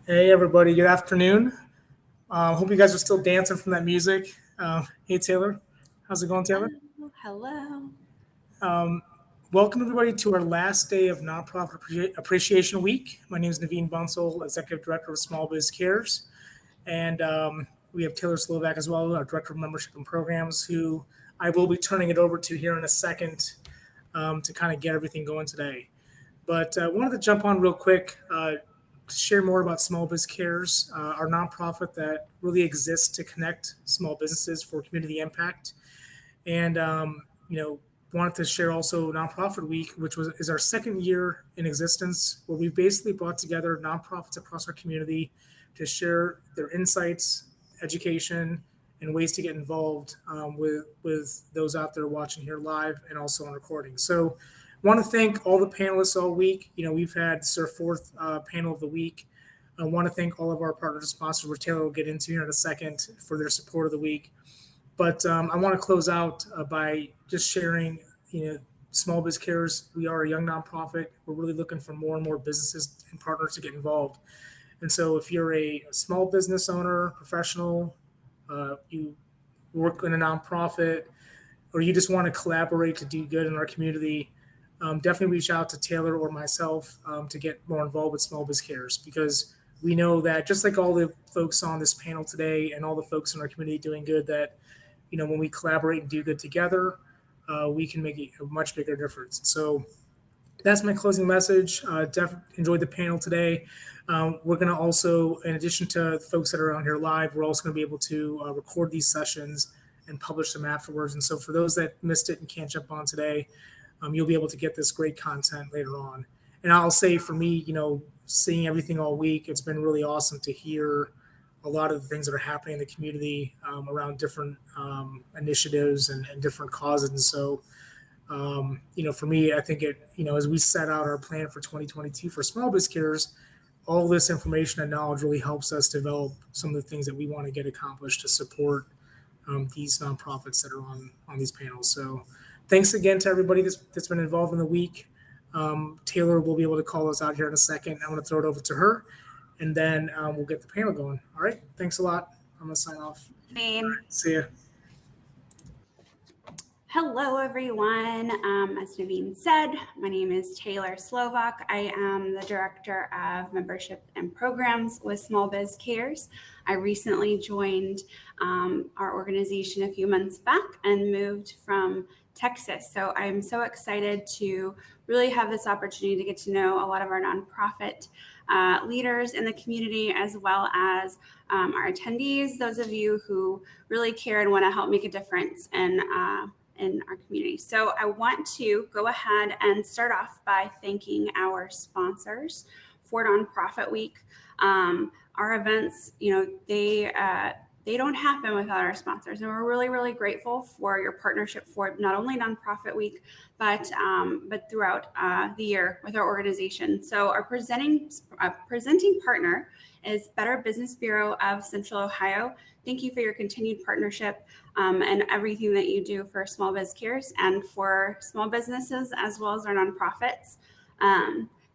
Hey everybody, good afternoon. Hope you guys are still dancing from that music. Hey Taylor, how's it going, Taylor? Hello, hello. Um, Welcome everybody to our last day of Nonprofit Appreciation Week. My name is Naveen Bansal, Executive Director of Small Biz Cares, and we have Taylor Slovak as well, our Director of Membership and Programs, who I will be turning it over to here in a second to kind of get everything going today. But wanted to jump on real quick to share more about Small Biz Cares, our nonprofit that really exists to connect small businesses for community impact. And wanted to share also Nonprofit Week, which is our second year in existence, where we've basically brought together nonprofits across our community to share their insights, education, and ways to get involved with those out there watching here live and also on recording. So, want to thank all the panelists all week. We've had this is our fourth panel of the week. I want to thank all of our partners and sponsors, which Taylor will get into here in a second, for their support of the week. But I want to close out by just sharing, Small Biz Cares. We are a young nonprofit. We're really looking for more and more businesses and partners to get involved. And so, if you're a small business owner, professional, you work in a nonprofit, or you just want to collaborate to do good in our community, definitely reach out to Taylor or myself to get more involved with Small Biz Cares, because we know that just like all the folks on this panel today and all the folks in our community doing good, that when we collaborate and do good together, we can make a much bigger difference. So that's my closing message. Enjoyed the panel today. We're going to also, in addition to the folks that are on here live, we're also going to be able to record these sessions and publish them afterwards. And so for those that missed it and can't jump on today, you'll be able to get this great content later on. And I'll say for me, seeing everything all week, it's been really awesome to hear a lot of the things that are happening in the community around different initiatives and different causes. And so, for me, I think as we set out our plan for 2022 for Small Biz Cares, all this information and knowledge really helps us develop some of the things that we want to get accomplished to support these nonprofits that are on these panels. So thanks again to everybody that's been involved in the week. Taylor will be able to call us out here in a second. I'm going to throw it over to her, and then we'll get the panel going. All right. Thanks a lot. I'm going to sign off. See ya. Hello, everyone. As Naveen said, my name is Taylor Slovak. I am the Director of Membership and Programs with Small Biz Cares. I recently joined our organization a few months back and moved from Texas. So I'm so excited to really have this opportunity to get to know a lot of our nonprofit leaders in the community, as well as our attendees, those of you who really care and want to help make a difference in our community. So I want to go ahead and start off by thanking our sponsors for Nonprofit Week. Our events, they don't happen without our sponsors, and we're really, really grateful for your partnership for not only Nonprofit Week, but throughout the year with our organization. So our presenting partner is Better Business Bureau of Central Ohio. Thank you for your continued partnership and everything that you do for Small Biz Cares and for small businesses as well as our nonprofits.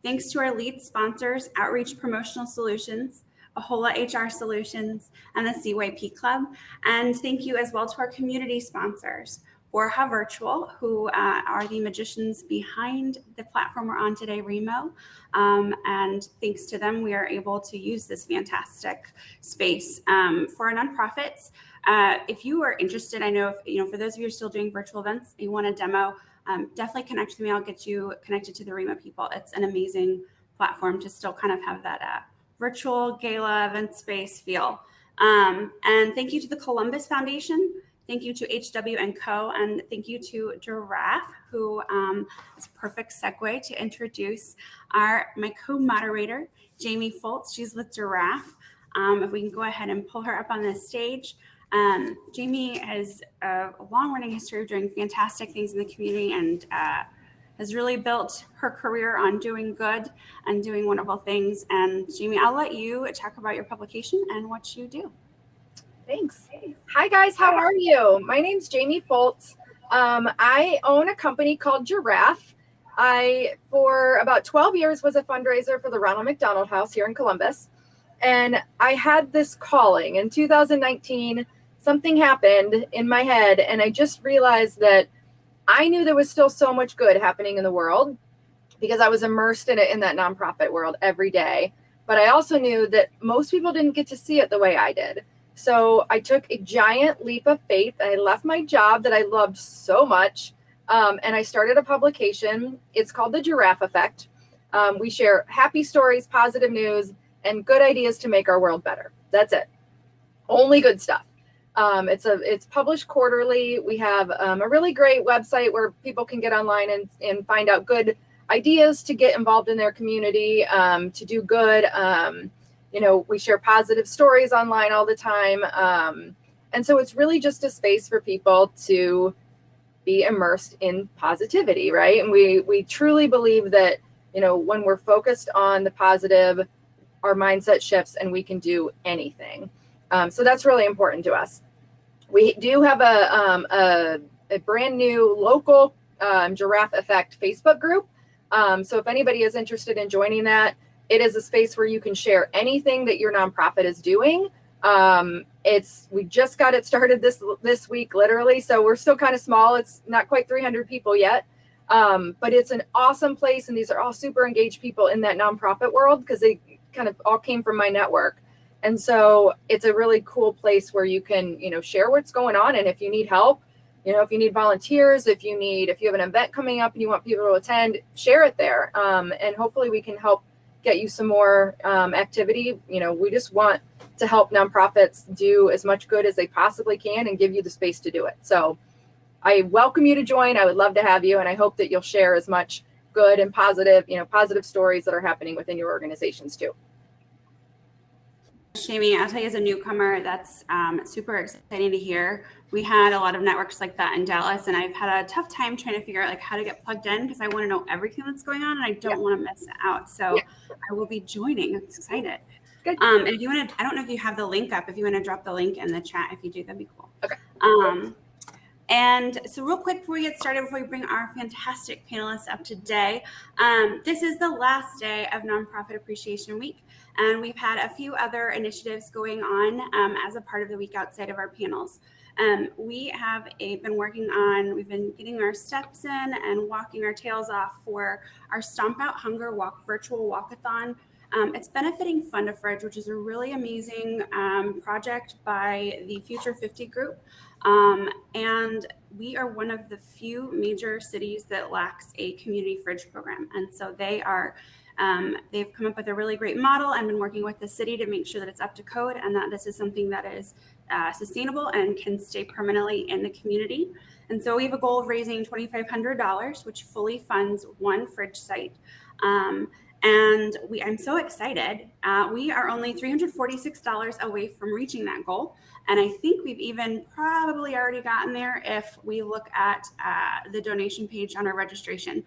Thanks to our lead sponsors, Outreach Promotional Solutions, Ahola HR Solutions, and the CYP Club. And thank you as well to our community sponsors, Borja Virtual, who are the magicians behind the platform we're on today, Remo. And thanks to them, we are able to use this fantastic space for our nonprofits. If you are interested, I know for those of you who are still doing virtual events, you want a demo, definitely connect with me. I'll get you connected to the Remo people. It's an amazing platform to still kind of have that virtual gala event space feel. And thank you to the Columbus Foundation. Thank you to HW & Co. And thank you to Giraffe, who is a perfect segue to introduce my co-moderator, Jamie Foltz. She's with Giraffe. If we can go ahead and pull her up on this stage. Jamie has a long-running history of doing fantastic things in the community and has really built her career on doing good and doing wonderful things. And Jamie, I'll let you talk about your publication and what you do. Thanks. Hi, guys. How are you? My name's Jamie Foltz. I own a company called Giraffe. I, for about 12 years, was a fundraiser for the Ronald McDonald House here in Columbus. And I had this calling in 2019. Something happened in my head, and I just realized that I knew there was still so much good happening in the world because I was immersed in it in that nonprofit world every day. But I also knew that most people didn't get to see it the way I did. So I took a giant leap of faith. I left my job that I loved so much, and I started a publication. It's called The Giraffe Effect. We share happy stories, positive news, and good ideas to make our world better. That's it. Only good stuff. It's published quarterly. We have a really great website where people can get online and find out good ideas to get involved in their community, to do good. We share positive stories online all the time. And so it's really just a space for people to be immersed in positivity, right? And we truly believe that, when we're focused on the positive, our mindset shifts and we can do anything. So that's really important to us. We do have a brand new local Giraffe Effect Facebook group. So if anybody is interested in joining that, it is a space where you can share anything that your nonprofit is doing. We just got it started this week, literally. So we're still kind of small. It's not quite 300 people yet. But it's an awesome place. And these are all super engaged people in that nonprofit world because they kind of all came from my network. And so it's a really cool place where you can, share what's going on. And if you need help, if you need volunteers, if you have an event coming up and you want people to attend, share it there. And hopefully we can help get you some more activity. We just want to help nonprofits do as much good as they possibly can and give you the space to do it. So I welcome you to join. I would love to have you. And I hope that you'll share as much good and positive, positive stories that are happening within your organizations too. Jamie, I'll tell you as a newcomer, that's super exciting to hear. We had a lot of networks like that in Dallas, and I've had a tough time trying to figure out how to get plugged in because I want to know everything that's going on and I don't want to miss it out. So I will be joining. I'm excited. Good. And if you want to, I don't know if you have the link up. If you want to drop the link in the chat, if you do, that'd be cool. Okay. And so real quick before we get started, before we bring our fantastic panelists up today, this is the last day of Nonprofit Appreciation Week. And we've had a few other initiatives going on as a part of the week outside of our panels. We've been getting our steps in and walking our tails off for our Stomp Out Hunger Walk virtual walkathon. It's benefiting Fund a Fridge, which is a really amazing project by the Future 50 group. And we are one of the few major cities that lacks a community fridge program. And so they've come up with a really great model and been working with the city to make sure that it's up to code and that this is something that is sustainable and can stay permanently in the community. And so we have a goal of raising $2,500, which fully funds one fridge site. And I'm so excited. We are only $346 away from reaching that goal. And I think we've even probably already gotten there if we look at the donation page on our registration.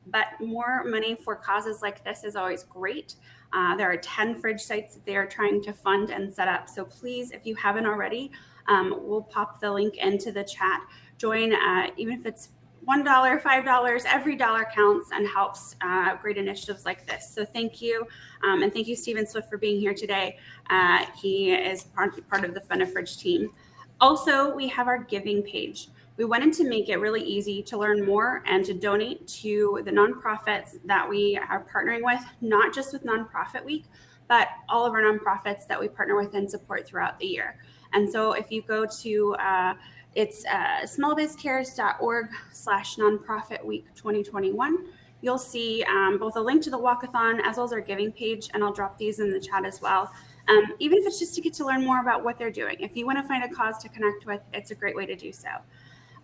But more money for causes like this is always great. There are 10 fridge sites that they are trying to fund and set up. So please, if you haven't already, we'll pop the link into the chat. Join, even if it's $1, $5, every dollar counts and helps great initiatives like this. So thank you. And thank you, Stephen Swift, for being here today. He is part of the Fund a Fridge team. Also, we have our giving page. We wanted to make it really easy to learn more and to donate to the nonprofits that we are partnering with, not just with Nonprofit Week, but all of our nonprofits that we partner with and support throughout the year. And so if you go to it's smallbizcares.org/nonprofitweek 2021. You'll see both a link to the walkathon as well as our giving page, and I'll drop these in the chat as well. Even if it's just to get to learn more about what they're doing. If you want to find a cause to connect with, it's a great way to do so.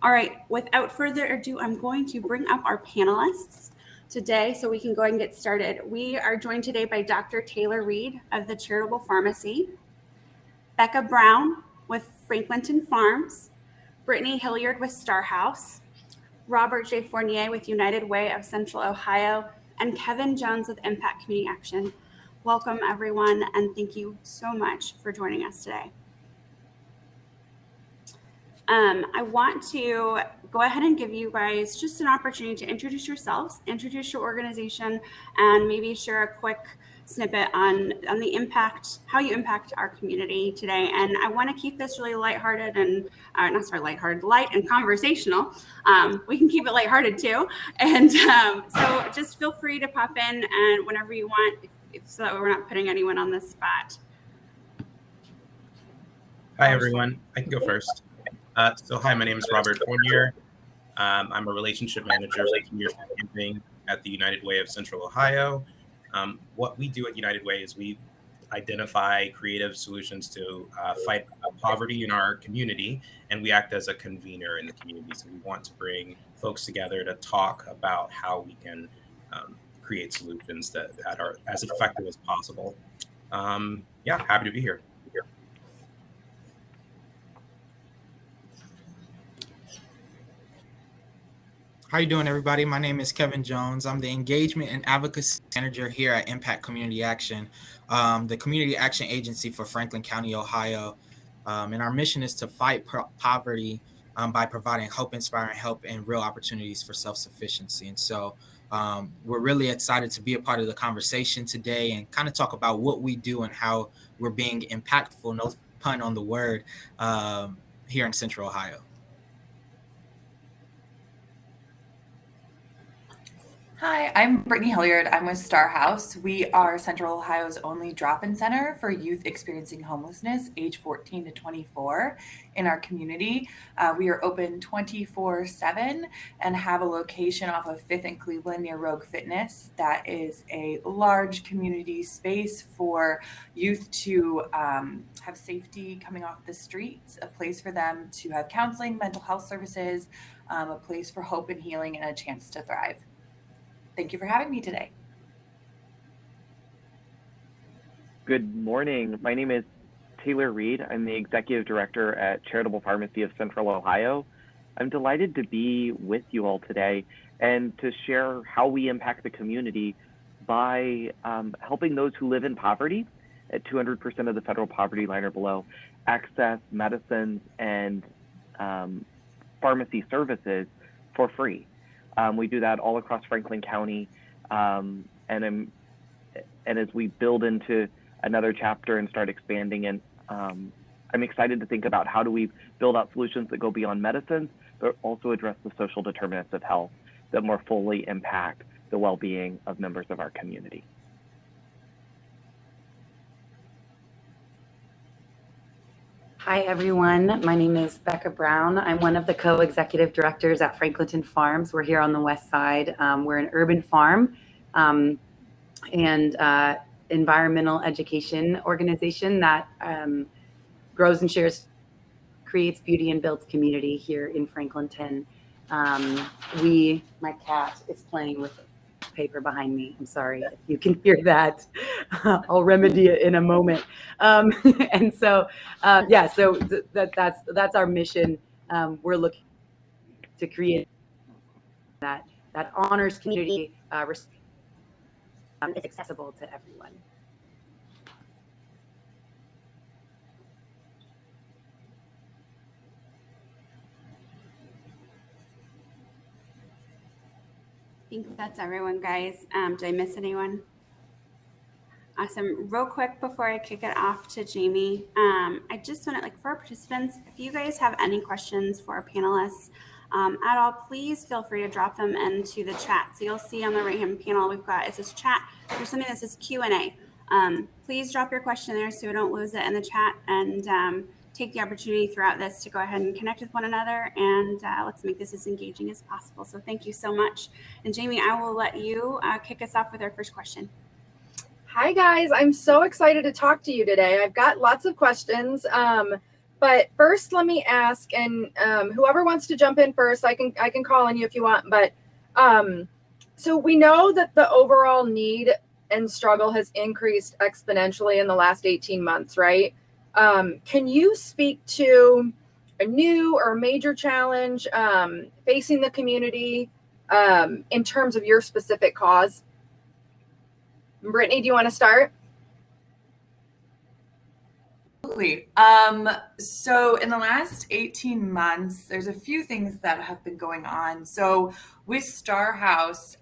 All right, without further ado, I'm going to bring up our panelists today so we can go ahead and get started. We are joined today by Dr. Taylor Reed of the Charitable Pharmacy, Becca Brown with Franklinton Farms, Brittany Hilliard with Star House, Robert J. Fournier with United Way of Central Ohio, and Kevin Jones with Impact Community Action. Welcome, everyone, and thank you so much for joining us today. I want to go ahead and give you guys just an opportunity to introduce yourselves, introduce your organization, and maybe share a quick snippet on the impact, how you impact our community today. And I want to keep this really lighthearted and light and conversational. We can keep it lighthearted too. And so just feel free to pop in and whenever you want, so that we're not putting anyone on the spot. Hi, everyone. I can go first. Hi, my name is Robert Fournier. I'm a relationship manager for community camping at the United Way of Central Ohio. What we do at United Way is we identify creative solutions to fight poverty in our community, and we act as a convener in the community. So we want to bring folks together to talk about how we can create solutions that are as effective as possible. Happy to be here. How you doing, everybody? My name is Kevin Jones. I'm the Engagement and Advocacy Manager here at Impact Community Action, the community action agency for Franklin County, Ohio. And our mission is to fight poverty by providing hope, inspiring help, and real opportunities for self-sufficiency. And so we're really excited to be a part of the conversation today and kind of talk about what we do and how we're being impactful, no pun on the word, here in Central Ohio. Hi, I'm Brittany Hilliard. I'm with Star House. We are Central Ohio's only drop-in center for youth experiencing homelessness, age 14 to 24 in our community. We are open 24/7 and have a location off of 5th and Cleveland near Rogue Fitness. That is a large community space for youth to have safety coming off the streets, a place for them to have counseling, mental health services, a place for hope and healing, and a chance to thrive. Thank you for having me today. Good morning. My name is Taylor Reed. I'm the Executive Director at Charitable Pharmacy of Central Ohio. I'm delighted to be with you all today and to share how we impact the community by helping those who live in poverty at 200% of the federal poverty line or below access medicines and pharmacy services for free. We do that all across Franklin County, and as we build into another chapter and start expanding, and I'm excited to think about how do we build out solutions that go beyond medicines, but also address the social determinants of health that more fully impact the well-being of members of our community. Hi, everyone. My name is Becca Brown. I'm one of the co-executive directors at Franklinton Farms. We're here on the west side. We're an urban farm and environmental education organization that grows and shares, creates beauty and builds community here in Franklinton. My cat is playing with paper behind me. I'm sorry if you can hear that. I'll remedy it in a moment. And so, so that's our mission. We're looking to create that honors community, is accessible to everyone. I think that's everyone, guys. Did I miss anyone? Awesome. Real quick before I kick it off to Jamie, I just want to, for our participants, if you guys have any questions for our panelists at all, please feel free to drop them into the chat. So you'll see on the right-hand panel, it says chat. There's something that says Q&A. Please drop your question there so we don't lose it in the chat, and take the opportunity throughout this to go ahead and connect with one another, and let's make this as engaging as possible. So thank you so much. And Jamie, I will let you kick us off with our first question. Hi, guys. I'm so excited to talk to you today. I've got lots of questions. But first, let me ask, and whoever wants to jump in first, I can call on you if you want. But so we know that the overall need and struggle has increased exponentially in the last 18 months, right? Can you speak to a new or major challenge facing the community in terms of your specific cause? Brittany, do you want to start? Absolutely. So in the last 18 months, there's a few things that have been going on. So with Star House,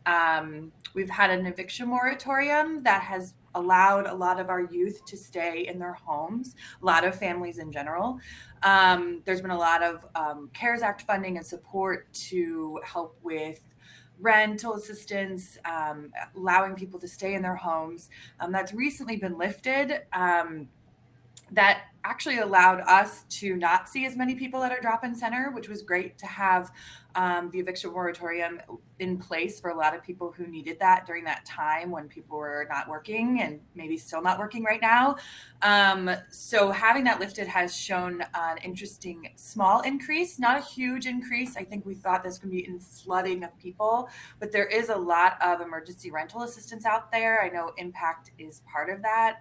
we've had an eviction moratorium that has allowed a lot of our youth to stay in their homes, a lot of families in general. There's been a lot of CARES Act funding and support to help with rental assistance, allowing people to stay in their homes. That's recently been lifted. That actually allowed us to not see as many people at our drop-in center, which was great to have the eviction moratorium in place for a lot of people who needed that during that time when people were not working and maybe still not working right now. So having that lifted has shown an interesting small increase, not a huge increase. I think we thought this would be in flooding of people, but there is a lot of emergency rental assistance out there. I know Impact is part of that.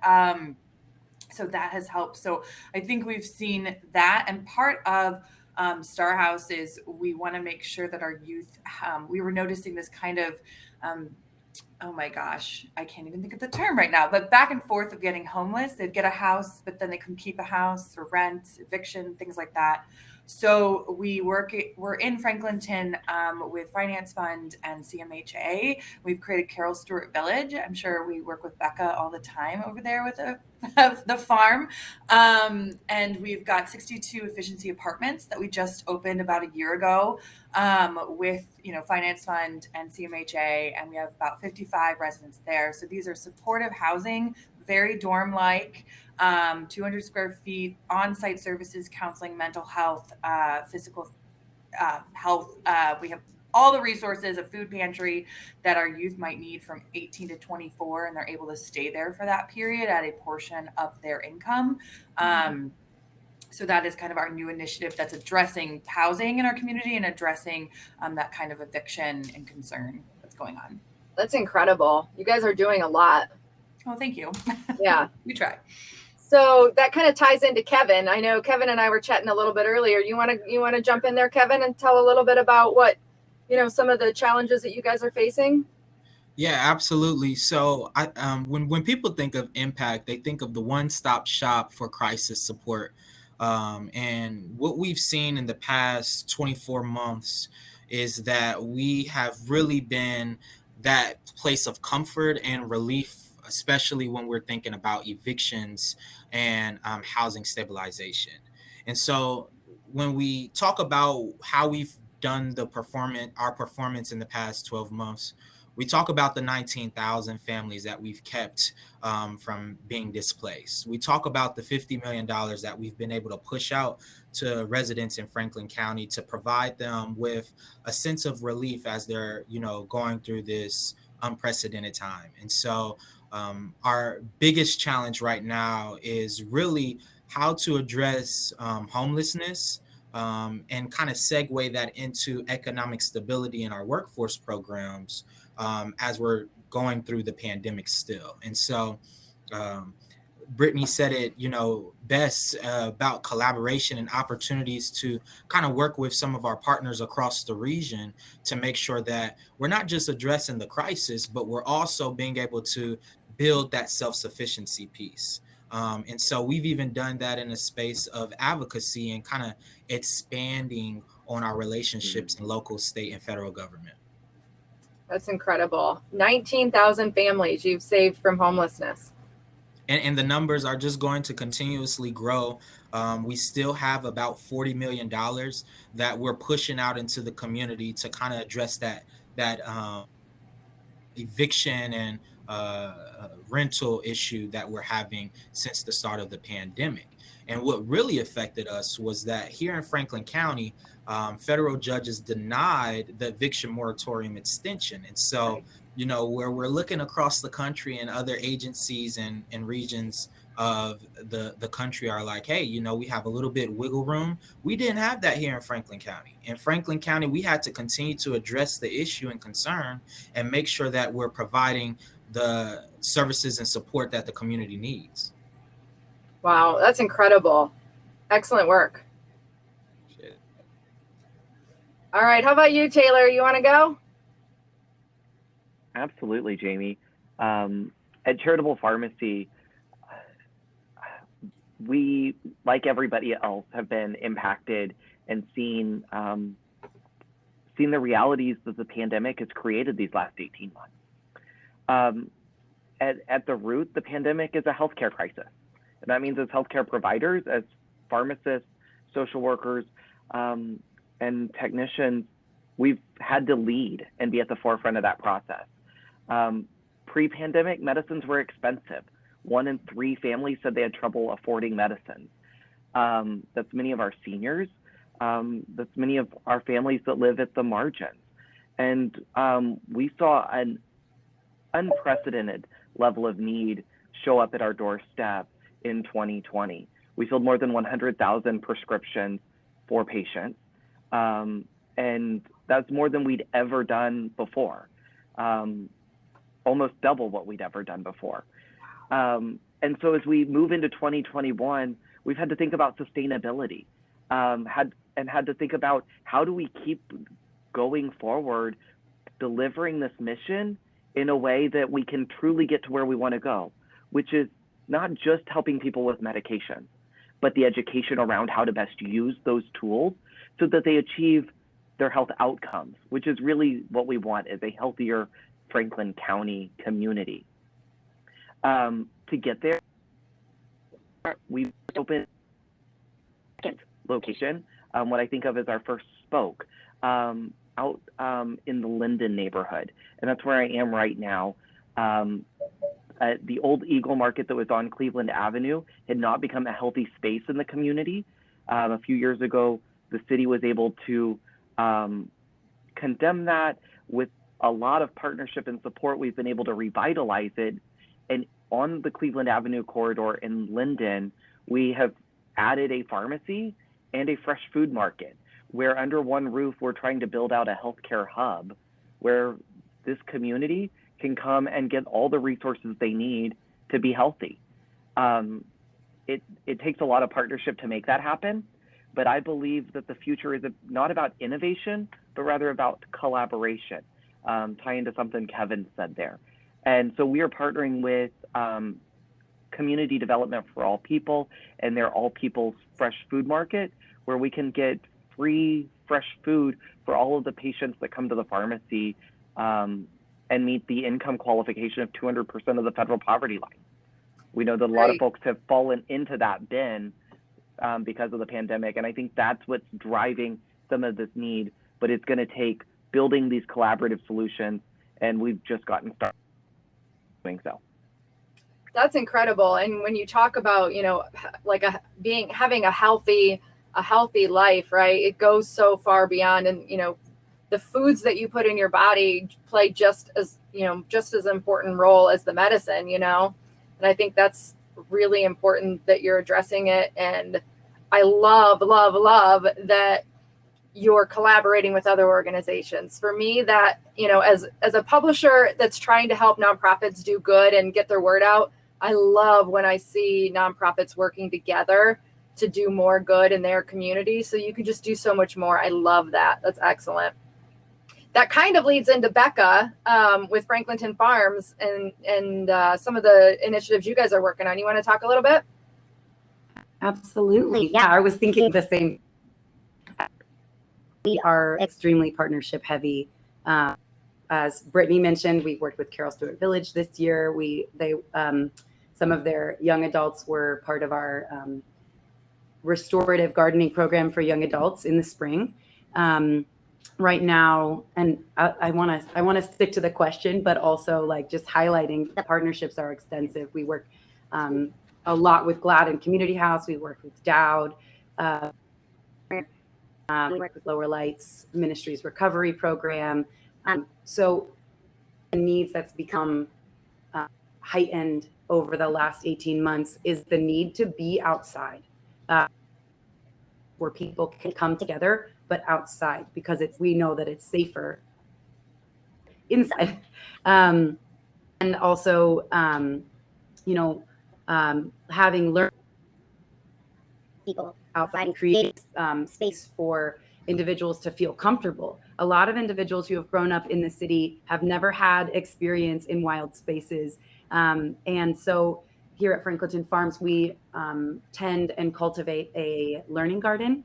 So that has helped. So I think we've seen that. And part of Star House is we want to make sure that our youth, we were noticing this kind of, oh my gosh, I can't even think of the term right now, but back and forth of getting homeless. They'd get a house, but then they couldn't keep a house or rent, eviction, things like that. So we're in Franklinton with Finance Fund and CMHA. We've created Carol Stewart Village. I'm sure we work with Becca all the time over there with the farm. And we've got 62 efficiency apartments that we just opened about a year ago with Finance Fund and CMHA, and we have about 55 residents there. So these are supportive housing, very dorm-like, 200 square feet, on-site services, counseling, mental health, physical health. We have all the resources, a food pantry that our youth might need from 18 to 24, and they're able to stay there for that period at a portion of their income. So that is kind of our new initiative that's addressing housing in our community and addressing that kind of eviction and concern that's going on. That's incredible. You guys are doing a lot. Oh, thank you. Yeah. We try. So that kind of ties into Kevin. I know Kevin and I were chatting a little bit earlier. You want to jump in there, Kevin, and tell a little bit about what, some of the challenges that you guys are facing? Yeah, absolutely. So when people think of Impact, they think of the one-stop shop for crisis support. And what we've seen in the past 24 months is that we have really been that place of comfort and relief, especially when we're thinking about evictions and housing stabilization. And so when we talk about how we've done our performance in the past 12 months, we talk about the 19,000 families that we've kept from being displaced. We talk about the $50 million that we've been able to push out to residents in Franklin County to provide them with a sense of relief as they're, going through this unprecedented time. And so our biggest challenge right now is really how to address homelessness and kind of segue that into economic stability in our workforce programs as we're going through the pandemic still. And so Brittany said it, best about collaboration and opportunities to kind of work with some of our partners across the region to make sure that we're not just addressing the crisis, but we're also being able to build that self-sufficiency piece. And so we've even done that in a space of advocacy and kind of expanding on our relationships in local, state, and federal government. That's incredible. 19,000 families you've saved from homelessness. And the numbers are just going to continuously grow. We still have about $40 million that we're pushing out into the community to kind of address that eviction and rental issue that we're having since the start of the pandemic. And what really affected us was that here in Franklin County, federal judges denied the eviction moratorium extension. And so, where we're looking across the country and other agencies and regions of the country are like, hey, we have a little bit wiggle room. We didn't have that here in Franklin County. In Franklin County, we had to continue to address the issue and concern and make sure that we're providing the services and support that the community needs. Wow, that's incredible. Excellent work. Shit. All right, how about you, Taylor? You want to go? Absolutely, Jamie. At Charitable Pharmacy, we, like everybody else, have been impacted and seen the realities that the pandemic has created these last 18 months. At the root, the pandemic is a healthcare crisis. And that means as healthcare providers, as pharmacists, social workers, and technicians, we've had to lead and be at the forefront of that process. Pre-pandemic, medicines were expensive. 1 in 3 families said they had trouble affording medicines. That's many of our seniors. That's many of our families that live at the margins. And we saw an unprecedented level of need show up at our doorstep in 2020. We filled more than 100,000 prescriptions for patients. And that's more than we'd ever done before. Almost double what we'd ever done before. And so as we move into 2021, we've had to think about sustainability, had to think about how do we keep going forward, delivering this mission in a way that we can truly get to where we want to go, which is not just helping people with medication, but the education around how to best use those tools so that they achieve their health outcomes, which is really what we want, is a healthier Franklin County community. To get there, we've opened a second location, what I think of as our first spoke, out in the Linden neighborhood. And that's where I am right now. The old Eagle Market that was on Cleveland Avenue had not become a healthy space in the community. A few years ago, the city was able to condemn that. With a lot of partnership and support, we've been able to revitalize it. And on the Cleveland Avenue corridor in Linden, we have added a pharmacy and a fresh food market, where under one roof, we're trying to build out a healthcare hub where this community can come and get all the resources they need to be healthy. It takes a lot of partnership to make that happen, but I believe that the future is not about innovation, but rather about collaboration, tying into something Kevin said there. And so we are partnering with Community Development for All People and their All People's Fresh Food Market, where we can get free fresh food for all of the patients that come to the pharmacy and meet the income qualification of 200% of the federal poverty line. We know that a lot of folks have fallen into that bin because of the pandemic, and I think that's what's driving some of this need, but it's going to take building these collaborative solutions, and we've just gotten started doing so. That's incredible. And when you talk about, like having a healthy life, right? It goes so far beyond, and the foods that you put in your body play just as important role as the medicine, and I think that's really important that you're addressing it. And I love that you're collaborating with other organizations. For me, that, as a publisher that's trying to help nonprofits do good and get their word out, I love when I see nonprofits working together to do more good in their community. So you can just do so much more. I love that. That's excellent. That kind of leads into Becca with Franklinton Farms and some of the initiatives you guys are working on. You want to talk a little bit? Absolutely. Yeah, I was thinking the same. We are extremely partnership heavy. As Brittany mentioned, we worked with Carroll Stewart Village this year. Some of their young adults were part of our restorative gardening program for young adults in the spring. Right now, and I want to stick to the question, but also like just highlighting the partnerships are extensive. We work a lot with Gladden Community House. We work with Dowd. We work with Lower Lights Ministries Recovery Program. So the needs that's become heightened over the last 18 months is the need to be outside, where people can come together, but outside, because we know that it's safer inside. And also, having learned people outside and create space for individuals to feel comfortable. A lot of individuals who have grown up in the city have never had experience in wild spaces. And so here at Franklinton Farms, we tend and cultivate a learning garden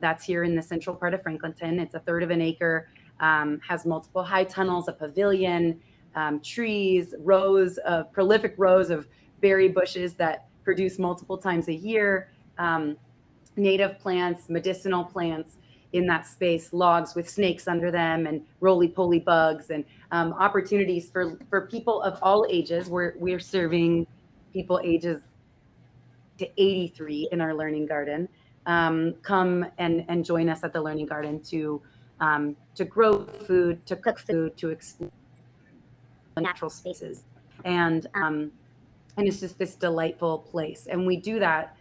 that's here in the central part of Franklinton. It's a third of an acre, has multiple high tunnels, a pavilion, trees, prolific rows of berry bushes that produce multiple times a year, native plants, medicinal plants in that space, logs with snakes under them and roly-poly bugs, and opportunities for people of all ages. We're serving people ages to 83 in our learning garden. Come and join us at the learning garden to grow food, to cook food, to explore natural spaces, and it's just this delightful place. And we do that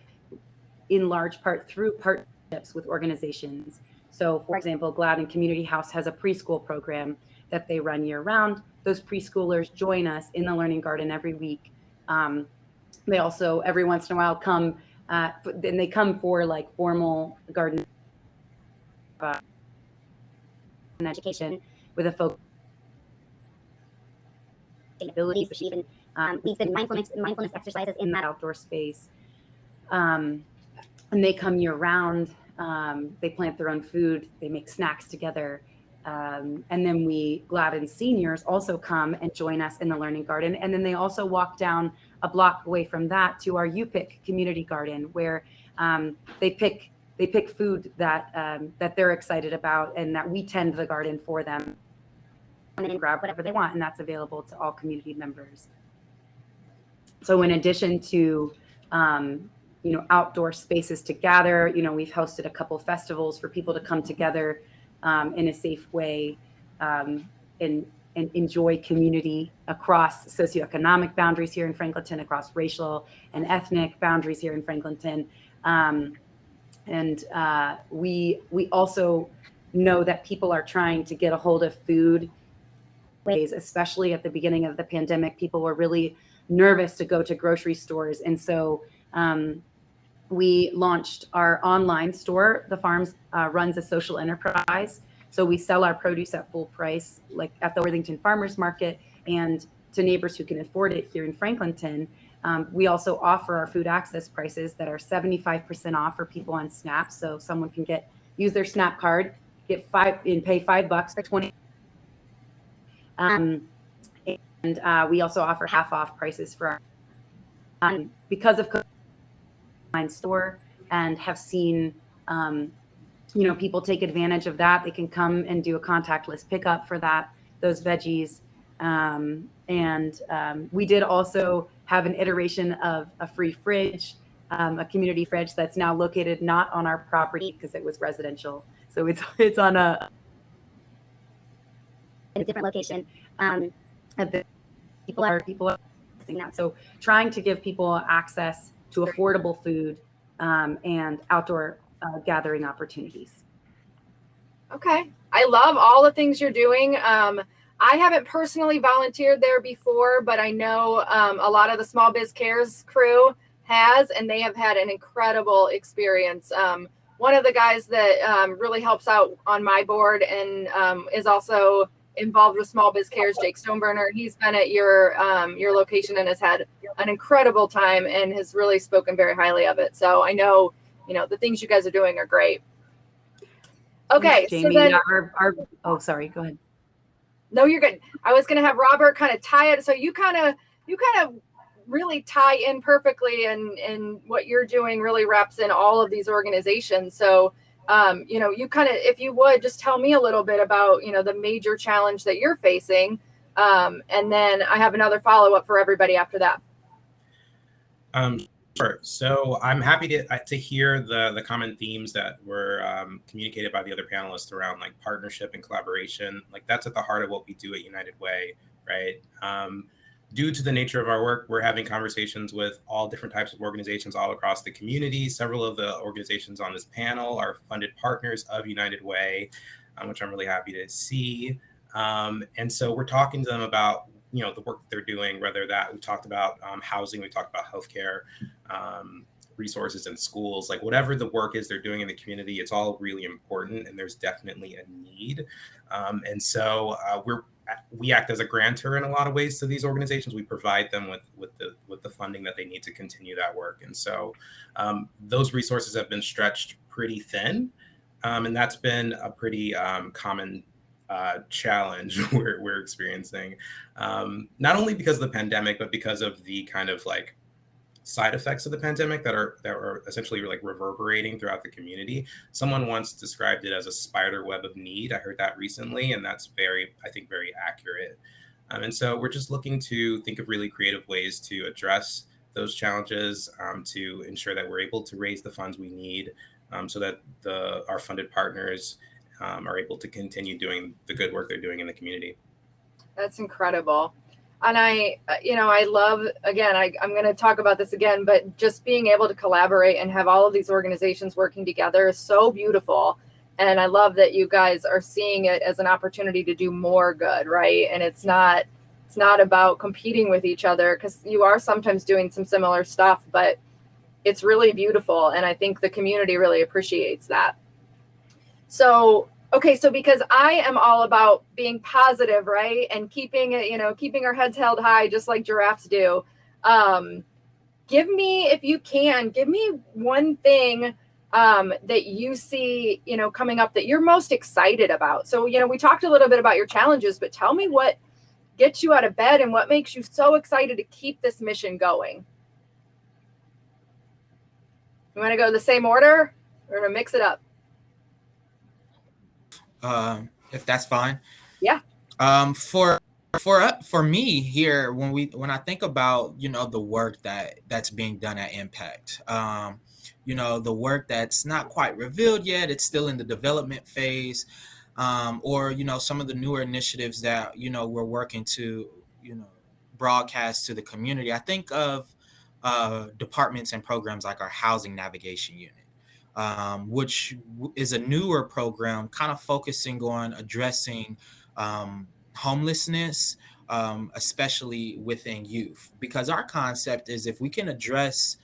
in large part through partnerships with organizations. So, for example, Gladden Community House has a preschool program that they run year round. Those preschoolers join us in the learning garden every week. They also every once in a while come. Then they come for like formal garden and education with a focus on abilities. She even leads the mindfulness exercises in that outdoor space. And they come year round. They plant their own food. They make snacks together. And then Gladden seniors also come and join us in the learning garden. And then they also walk down a block away from that to our UPIC community garden, where they pick food that they're excited about, and that we tend the garden for them. Come in and grab whatever they want, and that's available to all community members. So in addition to outdoor spaces to gather, we've hosted a couple festivals for people to come together in a safe way and enjoy community across socioeconomic boundaries here in Franklinton, across racial and ethnic boundaries here in Franklinton. We also know that people are trying to get a hold of food ways, especially at the beginning of the pandemic. People were really nervous to go to grocery stores. And so we launched our online store. The Farms runs a social enterprise. So we sell our produce at full price, like at the Worthington Farmers Market, and to neighbors who can afford it here in Franklinton. We also offer our food access prices that are 75% off for people on SNAP. So someone can use their SNAP card, pay $5 for 20. We also offer half off prices for our, because of online store, and have seen people take advantage of that. They can come and do a contactless pickup for those veggies. We did also have an iteration of a free fridge, a community fridge that's now located not on our property because it was residential. So it's on a different location. People are using that. So trying to give people access to affordable food and outdoor gathering opportunities. Okay. I love all the things you're doing. I haven't personally volunteered there before, but I know a lot of the Small Biz Cares crew has, and they have had an incredible experience. One of the guys that really helps out on my board and is also involved with Small Biz Cares, Jake Stoneburner, he's been at your location and has had an incredible time and has really spoken very highly of it. So I know, the things you guys are doing are great. Okay. Thanks, Jamie. So then, oh, sorry. Go ahead. No, you're good. I was going to have Robert kind of tie it. So you kind of really tie in perfectly, and what you're doing really wraps in all of these organizations. So, you kind of, if you would just tell me a little bit about, the major challenge that you're facing. And then I have another follow-up for everybody after that. Sure. So I'm happy to hear the common themes that were communicated by the other panelists around like partnership and collaboration. Like that's at the heart of what we do at United Way, right? Due to the nature of our work, we're having conversations with all different types of organizations all across the community. Several of the organizations on this panel are funded partners of United Way, which I'm really happy to see. And so we're talking to them about the work that they're doing, whether that we talked about housing, we talked about healthcare, resources in schools, like whatever the work is they're doing in the community, it's all really important, and there's definitely a need. And so we act as a grantor in a lot of ways to these organizations. We provide them with with the funding that they need to continue that work. And so those resources have been stretched pretty thin. And that's been a pretty common challenge we're experiencing, not only because of the pandemic, but because of the kind of like side effects of the pandemic that are essentially like reverberating throughout the community. Someone once described it as a spider web of need. I heard that recently, and that's I think very accurate. And so we're just looking to think of really creative ways to address those challenges, to ensure that we're able to raise the funds we need, so that our funded partners are able to continue doing the good work they're doing in the community. That's incredible. And I love, again, I'm going to talk about this again, but just being able to collaborate and have all of these organizations working together is so beautiful. And I love that you guys are seeing it as an opportunity to do more good, right? And it's not about competing with each other, because you are sometimes doing some similar stuff, but it's really beautiful. And I think the community really appreciates that. So, okay, so because I am all about being positive, right? And keeping our heads held high, just like giraffes do. Give me, if you can, give me one thing that you see, coming up that you're most excited about. So, we talked a little bit about your challenges, but tell me what gets you out of bed and what makes you so excited to keep this mission going. You want to go the same order? We're going to mix it up. If that's fine. Yeah. For me here, when I think about, the work that's being done at Impact, the work that's not quite revealed yet, it's still in the development phase, or, some of the newer initiatives that, we're working to, broadcast to the community. I think of departments and programs like our housing navigation unit, which is a newer program kind of focusing on addressing homelessness, especially within youth. Because our concept is, if we can address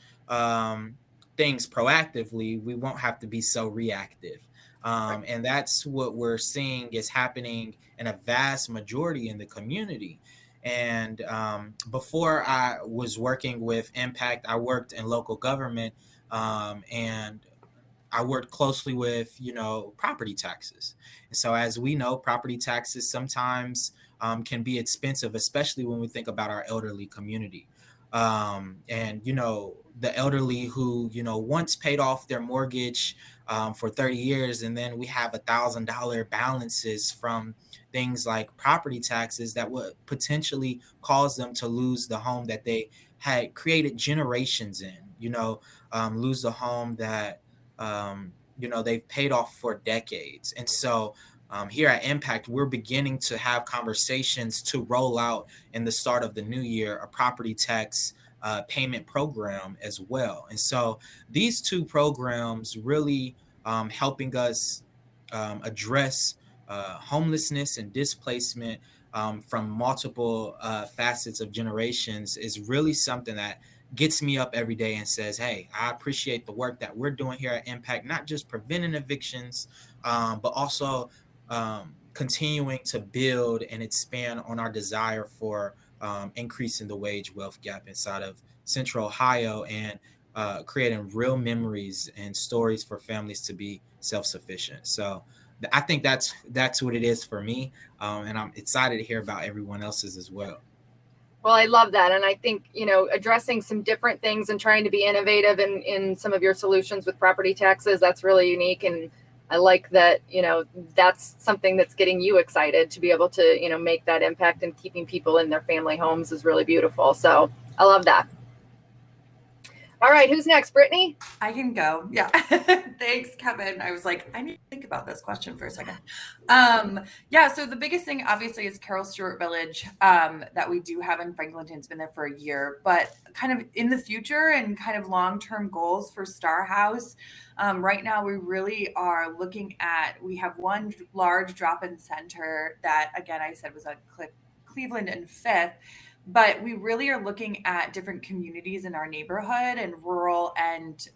things proactively, we won't have to be so reactive. And that's what we're seeing is happening in a vast majority in the community. And before I was working with Impact, I worked in local government, and I worked closely with, property taxes. And so, as we know, property taxes sometimes can be expensive, especially when we think about our elderly community. And, the elderly who, once paid off their mortgage for 30 years, and then we have $1,000 balances from things like property taxes that would potentially cause them to lose the home that they had created generations in, lose the home that they've paid off for decades. And so here at Impact, we're beginning to have conversations to roll out in the start of the new year a property tax payment program as well. And so these two programs really helping us address homelessness and displacement from multiple facets of generations is really something that gets me up every day and says, hey, I appreciate the work that we're doing here at Impact, not just preventing evictions, but also continuing to build and expand on our desire for increasing the wage wealth gap inside of Central Ohio, and creating real memories and stories for families to be self-sufficient. So I think that's what it is for me. And I'm excited to hear about everyone else's as well. Well, I love that. And I think, addressing some different things and trying to be innovative in some of your solutions with property taxes, that's really unique. And I like that, that's something that's getting you excited to be able to, make that impact, and keeping people in their family homes is really beautiful. So I love that. All right, who's next? Brittany? I can go. Yeah. Thanks, Kevin. I was like, I need to think about this question for a second. So the biggest thing obviously is Carol Stewart Village that we do have in Franklinton. It's been there for a year, but kind of in the future and kind of long-term goals for Star House. Right now, we really are looking at, we have one large drop-in center that, again, I said was on Cleveland and Fifth. But we really are looking at different communities in our neighborhood and rural and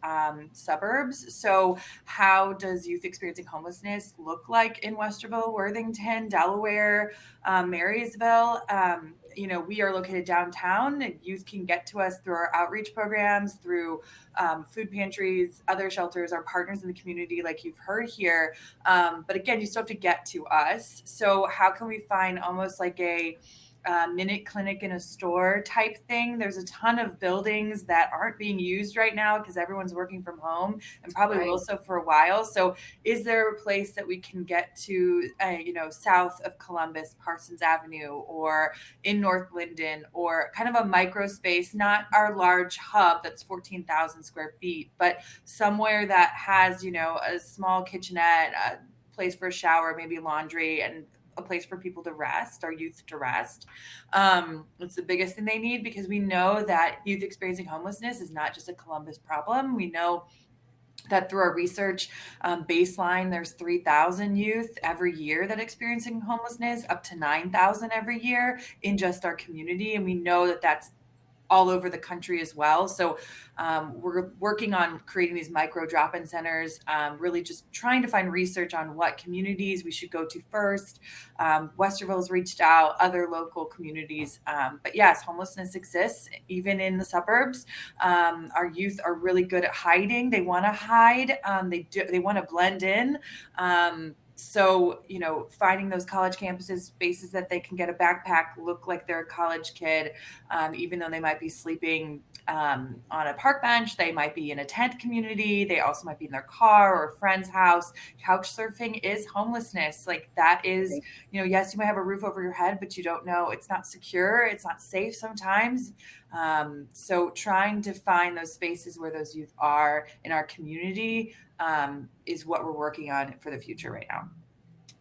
suburbs. So how does youth experiencing homelessness look like in Westerville, Worthington, Delaware, Marysville? we are located downtown. Youth can get to us through our outreach programs, through food pantries, other shelters, our partners in the community, like you've heard here. But again, you still have to get to us. So how can we find almost like a minute clinic in a store type thing? There's a ton of buildings that aren't being used right now because everyone's working from home and probably will so for a while. So is there a place that we can get to, south of Columbus, Parsons Avenue, or in North Linden, or kind of a micro space, not our large hub that's 14,000 square feet, but somewhere that has, a small kitchenette, a place for a shower, maybe laundry, and a place for people to rest, our youth to rest. It's the biggest thing they need, because we know that youth experiencing homelessness is not just a Columbus problem. We know that through our research baseline, there's 3,000 youth every year that are experiencing homelessness, up to 9,000 every year in just our community. And we know that that's all over the country as well. So we're working on creating these micro drop-in centers, really just trying to find research on what communities we should go to first. Westerville's reached out, other local communities. But yes, homelessness exists even in the suburbs. Our youth are really good at hiding. They want to hide. They want to blend in. So, finding those college campuses, spaces that they can get a backpack, look like they're a college kid, even though they might be sleeping on a park bench, they might be in a tent community, they also might be in their car or a friend's house. Couch surfing is homelessness. Like that is, yes, you might have a roof over your head, but you don't know, it's not secure, it's not safe sometimes. So trying to find those spaces where those youth are in our community is what we're working on for the future right now.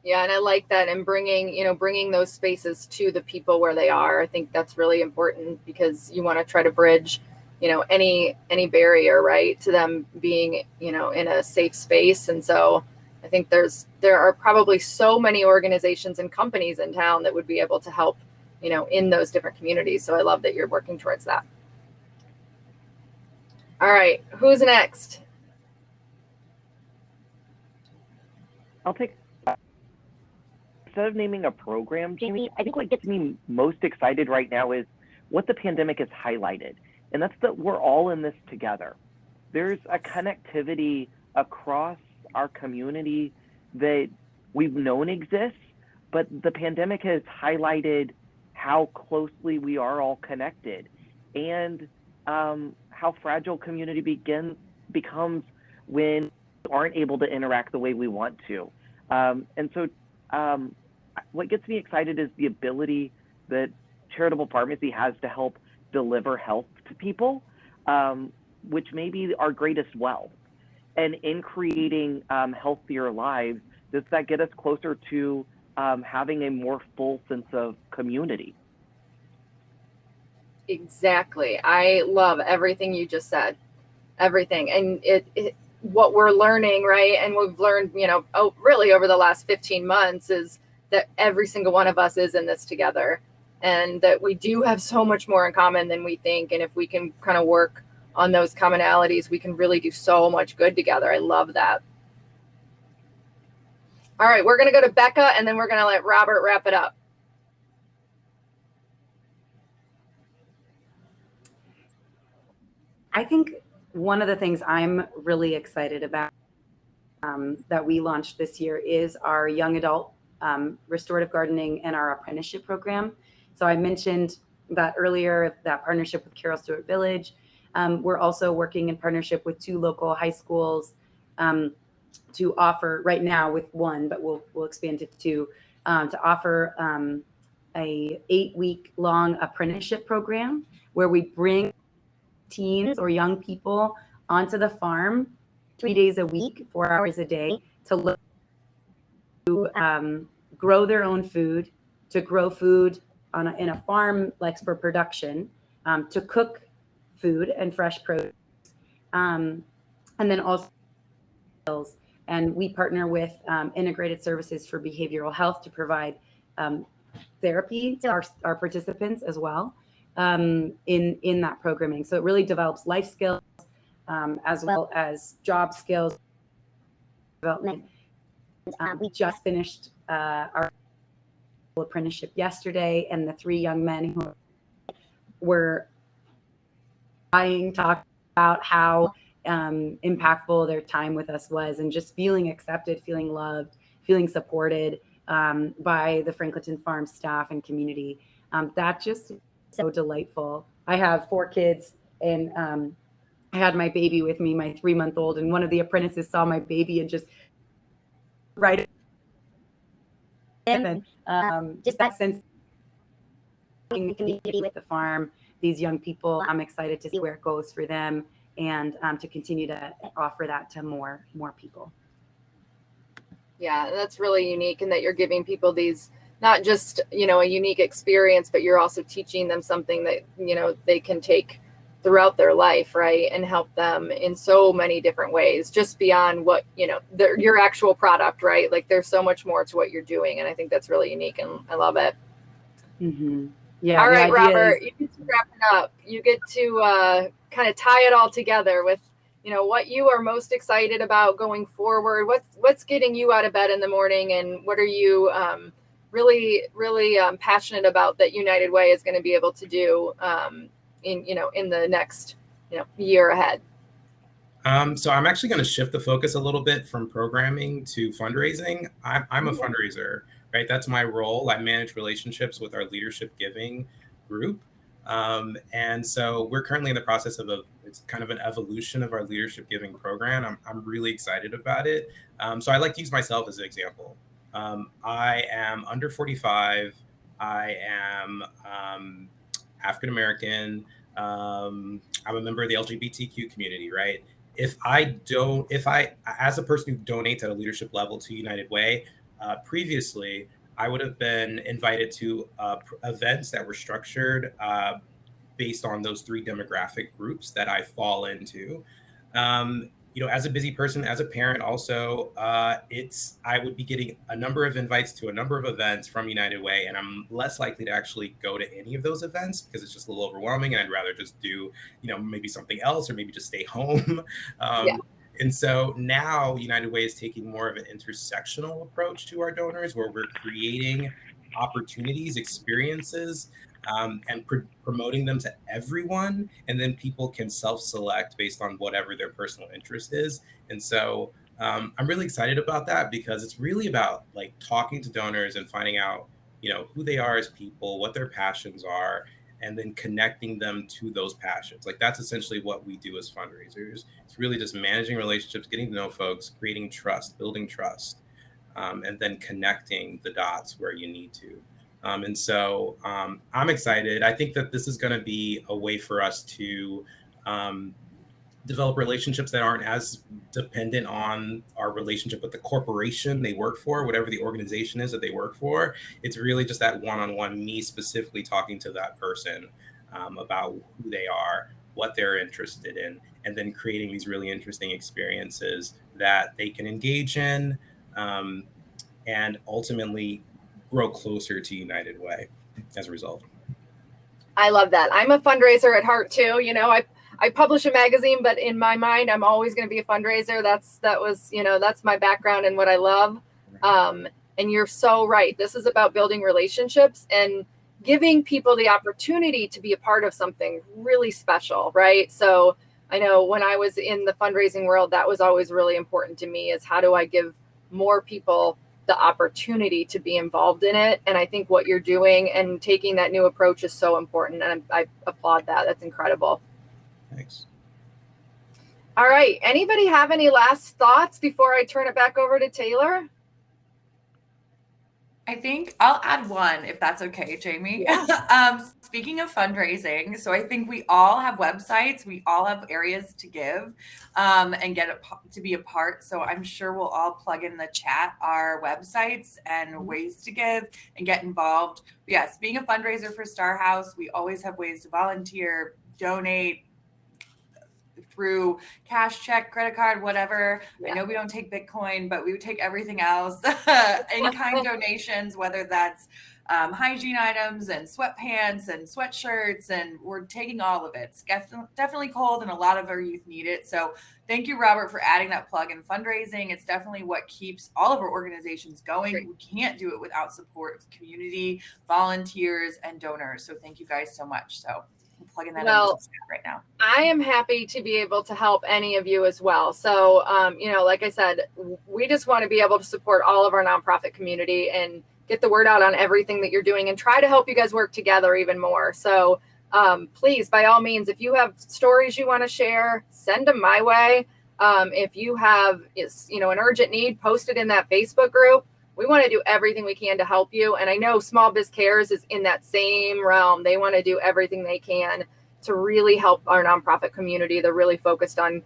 Yeah, and I like that, and bringing those spaces to the people where they are. I think that's really important, because you want to try to bridge, any barrier, right, to them being, in a safe space. And so I think there are probably so many organizations and companies in town that would be able to help, in those different communities. So I love that you're working towards that. All right, who's next? I'll take. Instead of naming a program, Jamie, I think what gets me most excited right now is what the pandemic has highlighted. And that's that we're all in this together. There's a connectivity across our community that we've known exists, but the pandemic has highlighted how closely we are all connected, and how fragile community becomes when we aren't able to interact the way we want to. And so what gets me excited is the ability that Charitable Pharmacy has to help deliver health to people, which may be our greatest wealth. And in creating healthier lives, does that get us closer to having a more full sense of community? Exactly. I love everything you just said. Everything. And it what we're learning, right? And we've learned, really over the last 15 months, is that every single one of us is in this together, and that we do have so much more in common than we think. And if we can kind of work on those commonalities, we can really do so much good together. I love that. All right, we're going to go to Becca, and then we're going to let Robert wrap it up. I think one of the things I'm really excited about that we launched this year is our young adult restorative gardening and our apprenticeship program. So I mentioned that earlier, that partnership with Carol Stewart Village. We're also working in partnership with 2 local high schools to offer, right now with 1, but we'll expand to 2, to offer a 8-week long apprenticeship program where we bring teens or young people onto the farm 3 days a week, 4 hours a day, to learn to grow their own food, to grow food in a farm like for production, to cook food and fresh produce, and then also skills. And we partner with Integrated Services for Behavioral Health to provide therapy to our participants as well in that programming. So it really develops life skills as well as job skills development. We just finished our apprenticeship yesterday, and the 3 young men who were talking about how impactful their time with us was, and just feeling accepted, feeling loved, feeling supported by the Franklinton Farm staff and community. That just so delightful. I have 4 kids, and I had my baby with me, my 3-month-old, and one of the apprentices saw my baby and just right. And just that sense in the community with the farm, these young people, I'm excited to see where it goes for them, and to continue to offer that to more people. Yeah, that's really unique, in that you're giving people these, not just, a unique experience, but you're also teaching them something that, they can take throughout their life, right? And help them in so many different ways, just beyond what, your actual product, right? Like, there's so much more to what you're doing. And I think that's really unique, and I love it. Mm-hmm. Yeah. All right, Robert, you get to wrap it up. You get to kind of tie it all together with, what you are most excited about going forward. What's getting you out of bed in the morning, and what are you really passionate about that United Way is going to be able to do in the next year ahead? So I'm actually going to shift the focus a little bit from programming to fundraising. I'm a fundraiser, right? That's my role. I manage relationships with our leadership giving group. And so we're currently in the process of it's kind of an evolution of our leadership giving program. I'm really excited about it. So I like to use myself as an example. I am under 45. I am African-American. I'm a member of the LGBTQ community, right? If I, as a person who donates at a leadership level to United Way, previously, I would have been invited to events that were structured based on those 3 demographic groups that I fall into. As a busy person, as a parent also, I would be getting a number of invites to a number of events from United Way, and I'm less likely to actually go to any of those events because it's just a little overwhelming, and I'd rather just do, maybe something else, or maybe just stay home. And so now United Way is taking more of an intersectional approach to our donors, where we're creating opportunities, experiences, and promoting them to everyone. And then people can self-select based on whatever their personal interest is. And so I'm really excited about that, because it's really about like talking to donors and finding out, who they are as people, what their passions are, and then connecting them to those passions. Like, that's essentially what we do as fundraisers. It's really just managing relationships, getting to know folks, creating trust, building trust, and then connecting the dots where you need to. And so I'm excited. I think that this is going to be a way for us to develop relationships that aren't as dependent on our relationship with the corporation they work for, whatever the organization is that they work for. It's really just that one-on-one, me specifically talking to that person about who they are, what they're interested in, and then creating these really interesting experiences that they can engage in, and ultimately grow closer to United Way as a result. I love that. I'm a fundraiser at heart too. I publish a magazine, but in my mind, I'm always going to be a fundraiser. That's my background and what I love. And you're so right. This is about building relationships and giving people the opportunity to be a part of something really special, right? So I know when I was in the fundraising world, that was always really important to me, is how do I give more people the opportunity to be involved in it? And I think what you're doing and taking that new approach is so important. And I applaud that. That's incredible. Thanks. All right. Anybody have any last thoughts before I turn it back over to Taylor? I think I'll add one, if that's okay, Jamie. Yeah. Speaking of fundraising, so I think we all have websites, we all have areas to give and get to be a part. So I'm sure we'll all plug in the chat our websites and ways to give and get involved. But yes, being a fundraiser for Star House, we always have ways to volunteer, donate through cash, check, credit card, whatever. Yeah. I know we don't take Bitcoin, but we would take everything else. In-kind donations, whether that's hygiene items and sweatpants and sweatshirts, and we're taking all of it. It's definitely cold, and a lot of our youth need it. So thank you, Robert, for adding that plug in fundraising. It's definitely what keeps all of our organizations going. We can't do it without support of community, volunteers, and donors. So thank you guys so much. So I'm plugging that in right now. I am happy to be able to help any of you as well. So, like I said, we just want to be able to support all of our nonprofit community and get the word out on everything that you're doing and try to help you guys work together even more. So please, by all means, if you have stories you want to share, send them my way. If you have, an urgent need, post it in that Facebook group. We want to do everything we can to help you. And I know Small Biz Cares is in that same realm. They want to do everything they can to really help our nonprofit community. They're really focused on,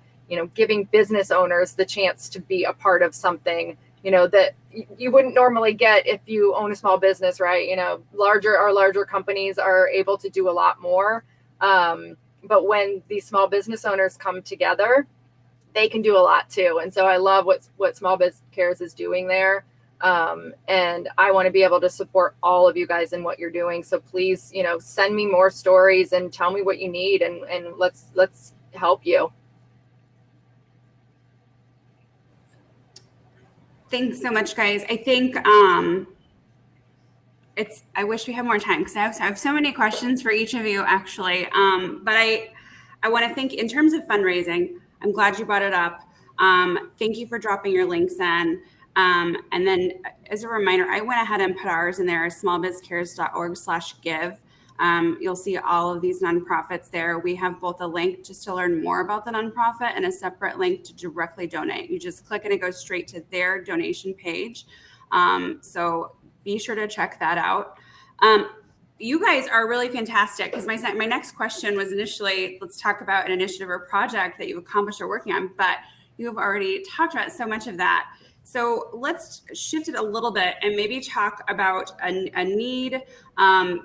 giving business owners the chance to be a part of something, that you wouldn't normally get if you own a small business, right? Larger companies are able to do a lot more. But when these small business owners come together, they can do a lot too. And so I love what Small Biz Cares is doing there. And I want to be able to support all of you guys in what you're doing. So please, send me more stories and tell me what you need, and let's help you. Thanks so much, guys. I think I wish we had more time because I have so many questions for each of you, actually. But I want to think in terms of fundraising. I'm glad you brought it up. Thank you for dropping your links in. And then as a reminder, I went ahead and put ours in there, smallbizcares.org/give. You'll see all of these nonprofits there. We have both a link just to learn more about the nonprofit and a separate link to directly donate. You just click and it goes straight to their donation page. So be sure to check that out. You guys are really fantastic because my next question was initially, let's talk about an initiative or project that you've accomplished or working on, but you have already talked about so much of that. So let's shift it a little bit and maybe talk about a need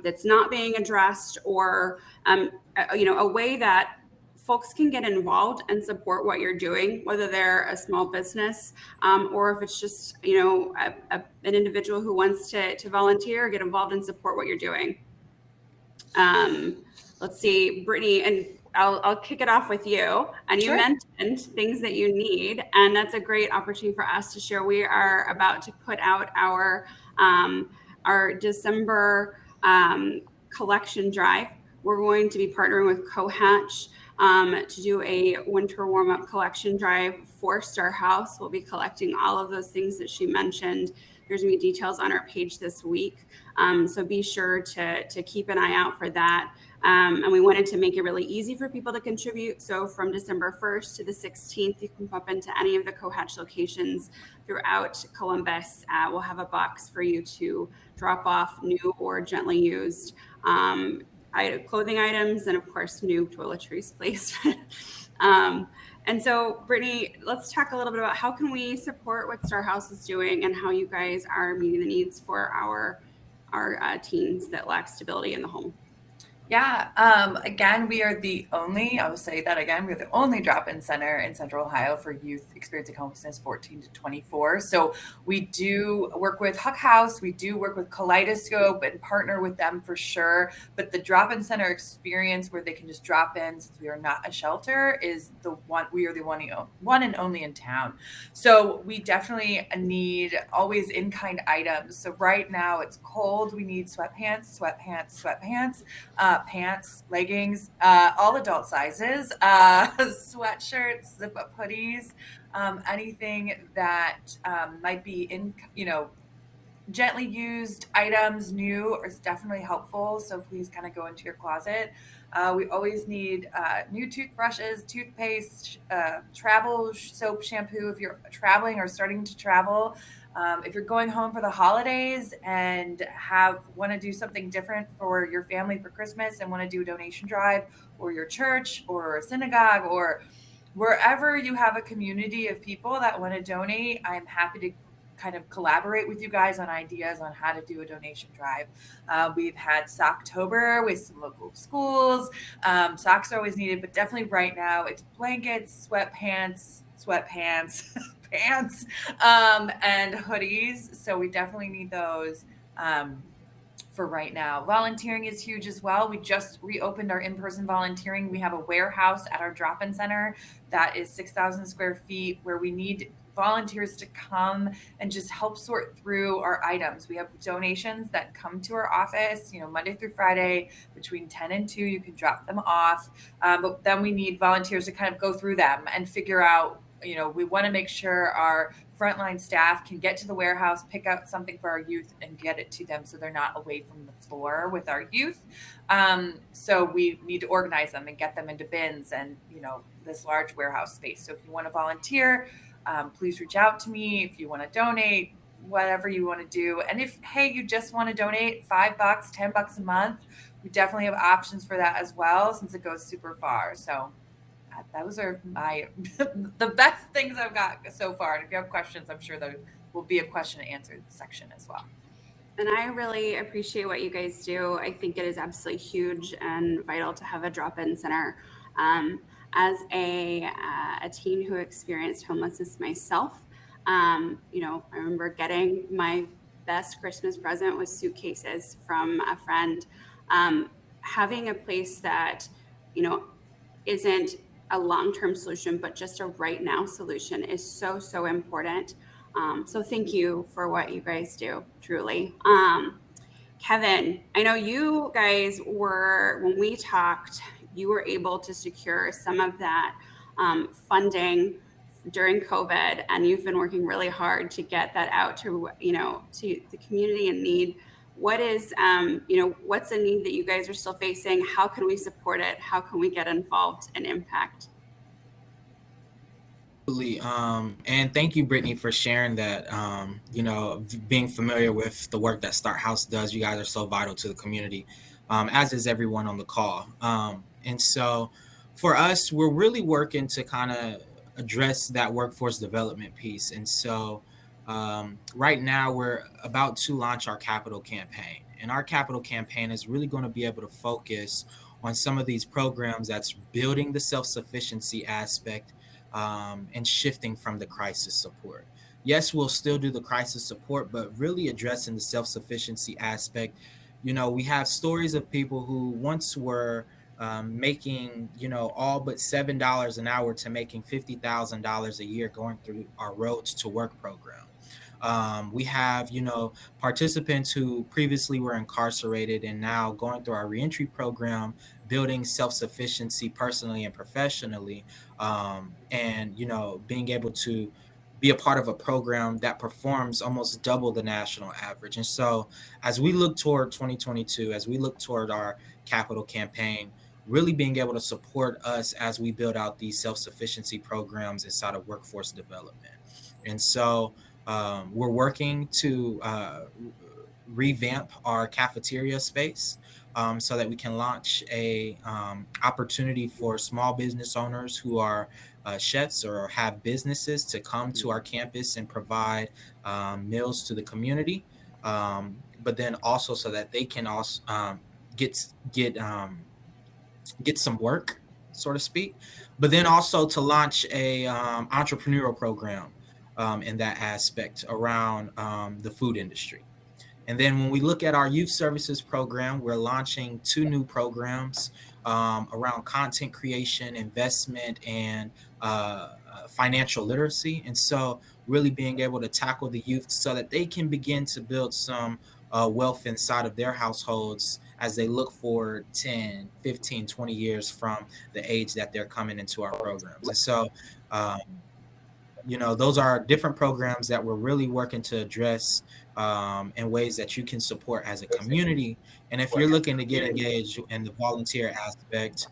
that's not being addressed, or a way that folks can get involved and support what you're doing, whether they're a small business or if it's just an individual who wants to volunteer or get involved and support what you're doing. Let's see, Brittany, and I'll kick it off with you. And you mentioned things that you need, and that's a great opportunity for us to share. We are about to put out our December collection drive. We're going to be partnering with Cohatch to do a winter warm-up collection drive for Star House. We'll be collecting all of those things that she mentioned. There's going to be details on our page this week. So be sure to keep an eye out for that. And we wanted to make it really easy for people to contribute. So from December 1st to the 16th, you can pop into any of the Cohatch locations throughout Columbus. We'll have a box for you to drop off new or gently used clothing items, and of course, new toiletries, please. And so, Brittany, let's talk a little bit about how can we support what Star House is doing and how you guys are meeting the needs for our teens that lack stability in the home. Yeah. Again, we are the only, I will say that again, we're the only drop-in center in Central Ohio for youth experiencing homelessness 14 to 24. So we do work with Huck House. We do work with Kaleidoscope and partner with them for sure. But the drop-in center experience where they can just drop in, since we are not a shelter, is the one, we are the one and only in town. So we definitely need always in-kind items. So right now it's cold. We need sweatpants, pants, leggings, all adult sizes, sweatshirts, zip-up hoodies, anything that might be in, gently used items, new, is definitely helpful. So please kind of go into your closet. We always need new toothbrushes, toothpaste, travel soap, shampoo if you're traveling or starting to travel. If you're going home for the holidays and want to do something different for your family for Christmas and want to do a donation drive, or your church or a synagogue or wherever you have a community of people that want to donate, I'm happy to kind of collaborate with you guys on ideas on how to do a donation drive. We've had Socktober with some local schools. Socks are always needed, but definitely right now it's blankets, sweatpants, pants, and hoodies. So we definitely need those for right now. Volunteering is huge as well. We just reopened our in-person volunteering. We have a warehouse at our drop-in center that is 6,000 square feet where we need volunteers to come and just help sort through our items. We have donations that come to our office, Monday through Friday between 10 and 2, you can drop them off. But then we need volunteers to kind of go through them and figure out, we want to make sure our frontline staff can get to the warehouse, pick out something for our youth and get it to them so they're not away from the floor with our youth. So we need to organize them and get them into bins and, this large warehouse space. So if you want to volunteer, please reach out to me. If you want to donate, whatever you want to do. And if, hey, you just want to donate $5, $10 a month, we definitely have options for that as well, since it goes super far. So those are the best things I've got so far. And if you have questions, I'm sure there will be a question and answer section as well. And I really appreciate what you guys do. I think it is absolutely huge and vital to have a drop-in center. As a teen who experienced homelessness myself, I remember getting my best Christmas present was suitcases from a friend. Having a place that, isn't a long-term solution, but just a right now solution is so, so important. So thank you for what you guys do, truly. Kevin, I know you guys when we talked, you were able to secure some of that funding during COVID, and you've been working really hard to get that out to, to the community in need. What is, what's a need that you guys are still facing? How can we support it? How can we get involved and impact? Absolutely. And thank you, Brittany, for sharing that. Being familiar with the work that Start House does, you guys are so vital to the community, as is everyone on the call. And so for us, we're really working to kind of address that workforce development piece. And so right now we're about to launch our capital campaign. And our capital campaign is really going to be able to focus on some of these programs that's building the self-sufficiency aspect and shifting from the crisis support. Yes, we'll still do the crisis support, but really addressing the self-sufficiency aspect. We have stories of people who once were making, all but $7 an hour to making $50,000 a year going through our Roads to Work program. We have, participants who previously were incarcerated and now going through our reentry program, building self-sufficiency personally and professionally, and, being able to be a part of a program that performs almost double the national average. And so as we look toward 2022, as we look toward our capital campaign, really being able to support us as we build out these self-sufficiency programs inside of workforce development. And so we're working to revamp our cafeteria space so that we can launch a opportunity for small business owners who are chefs or have businesses to come to our campus and provide meals to the community, but then also so that they can also get some work, so to speak, but then also to launch a entrepreneurial program in that aspect around the food industry. And then when we look at our youth services program, we're launching 2 new programs around content creation, investment, and financial literacy. And so really being able to tackle the youth so that they can begin to build some wealth inside of their households as they look for 10, 15, 20 years from the age that they're coming into our programs. And so, those are different programs that we're really working to address in ways that you can support as a community. And if you're looking to get engaged in the volunteer aspect,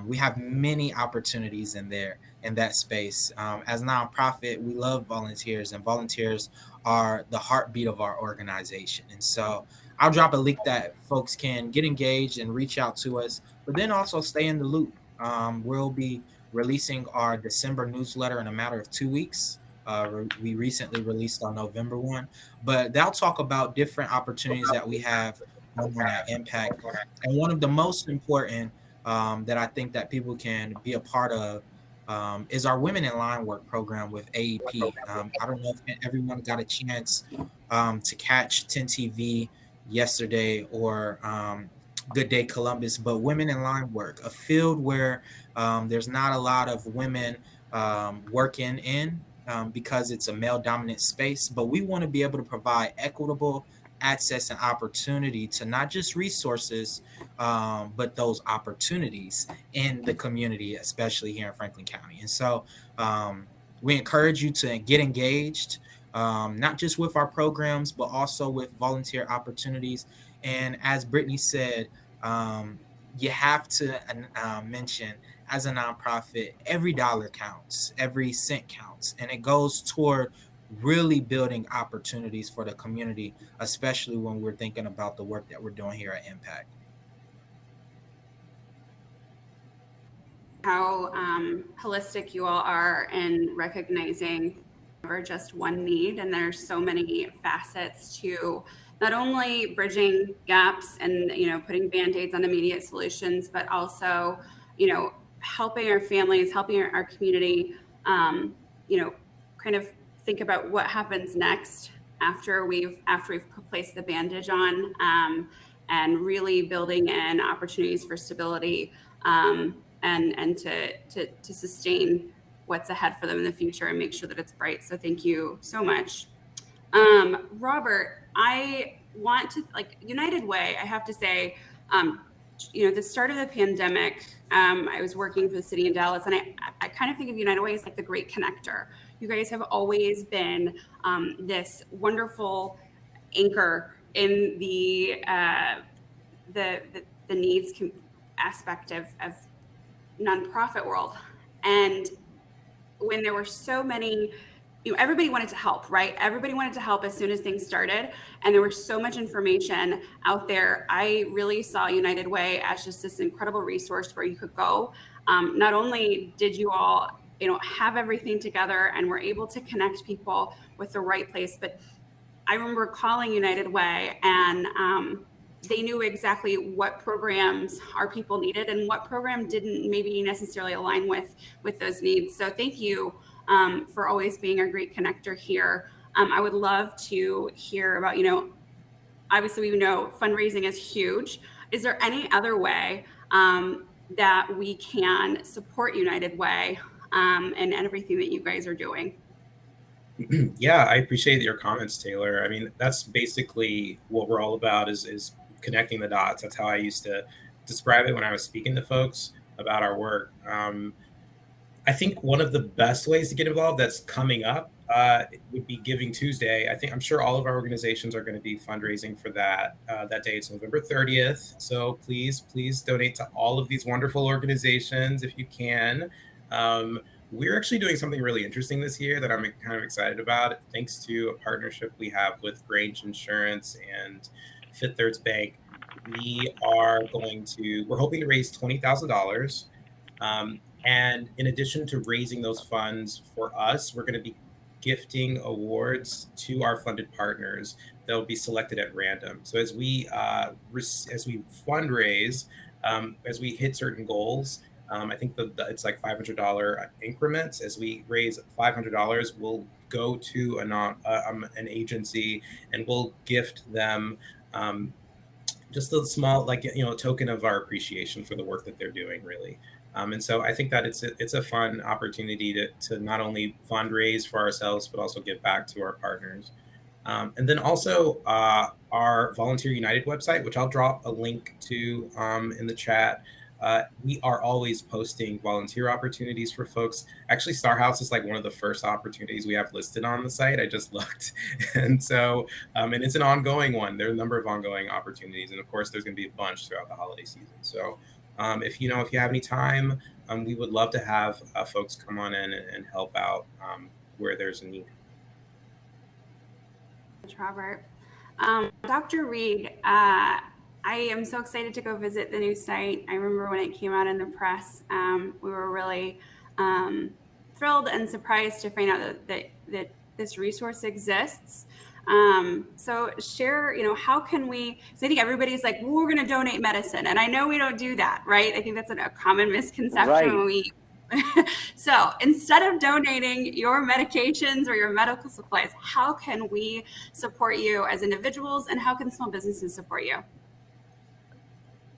we have many opportunities in that space. As a nonprofit, we love volunteers, and volunteers are the heartbeat of our organization. And so I'll drop a link that folks can get engaged and reach out to us, but then also stay in the loop. We'll be releasing our December newsletter in a matter of 2 weeks. We recently released our November one, but they'll talk about different opportunities that we have on that impact. And one of the most important that I think that people can be a part of is our Women in Line Work program with AEP. I don't know if everyone got a chance to catch 10 TV yesterday or Good Day Columbus, but women in line work, a field where there's not a lot of women working in because it's a male dominant space, but we want to be able to provide equitable access and opportunity to not just resources, but those opportunities in the community, especially here in Franklin County. And so we encourage you to get engaged, not just with our programs, but also with volunteer opportunities. And as Brittany said, you have to mention, as a nonprofit, every dollar counts, every cent counts, and it goes toward really building opportunities for the community, especially when we're thinking about the work that we're doing here at Impact. How holistic you all are in recognizing never just one need, and there's so many facets to not only bridging gaps and putting band-aids on immediate solutions, but also helping our families, helping our community kind of think about what happens next after we've placed the bandage on, and really building in opportunities for stability, and to sustain what's ahead for them in the future and make sure that it's bright. So thank you so much. Robert, I want to, United Way, I have to say, the start of the pandemic, I was working for the city in Dallas, and I kind of think of United Way as like the great connector. You guys have always been this wonderful anchor in the needs aspect of nonprofit world. And when there were so many, everybody wanted to help, right? Everybody wanted to help as soon as things started. And there was so much information out there. I really saw United Way as just this incredible resource where you could go. Not only did you all, have everything together and were able to connect people with the right place, but I remember calling United Way, and they knew exactly what programs our people needed and what program didn't maybe necessarily align with those needs. So thank you for always being a great connector here. I would love to hear about, obviously we know fundraising is huge. Is there any other way that we can support United Way and everything that you guys are doing? Yeah, I appreciate your comments, Taylor. I mean, that's basically what we're all about is connecting the dots. That's how I used to describe it when I was speaking to folks about our work. I think one of the best ways to get involved that's coming up would be Giving Tuesday. I'm sure all of our organizations are going to be fundraising for that day. It's November 30th. So please donate to all of these wonderful organizations if you can. We're actually doing something really interesting this year that I'm kind of excited about, thanks to a partnership we have with Grange Insurance and Fifth Thirds Bank. We're hoping to raise $20,000. And in addition to raising those funds for us, we're going to be gifting awards to our funded partners that will be selected at random. So as we fundraise, as we hit certain goals, I think it's like $500 increments. As we raise $500, we'll go to an agency and we'll gift them just a small, token of our appreciation for the work that they're doing, really. And so I think that it's a fun opportunity to not only fundraise for ourselves, but also give back to our partners. And then also our Volunteer United website, which I'll drop a link to in the chat. We are always posting volunteer opportunities for folks. Actually, Star House is like one of the first opportunities we have listed on the site. I just looked. And so, and it's an ongoing one. There are a number of ongoing opportunities. And of course, there's going to be a bunch throughout the holiday season. So if you have any time, we would love to have folks come on in and help out where there's a need. Thanks, Robert. Dr. Reed, I am so excited to go visit the new site. I remember when it came out in the press, we were really thrilled and surprised to find out that this resource exists. So share, how can we, so I think everybody's like, well, we're going to donate medicine. And I know we don't do that, right? I think that's a common misconception. Right. When we So instead of donating your medications or your medical supplies, how can we support you as individuals, and how can small businesses support you?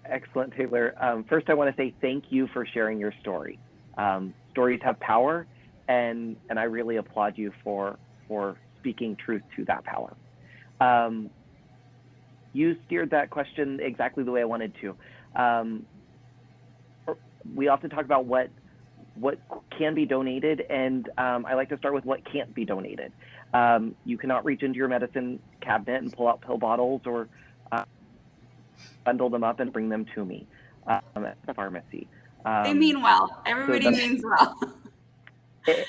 Excellent, Taylor. First, I want to say thank you for sharing your story. Stories have power, and I really applaud you for speaking truth to that power. You steered that question exactly the way I wanted to. We often talk about what can be donated, and I like to start with what can't be donated. You cannot reach into your medicine cabinet and pull out pill bottles or bundle them up and bring them to me at the pharmacy. They mean well. Everybody means well.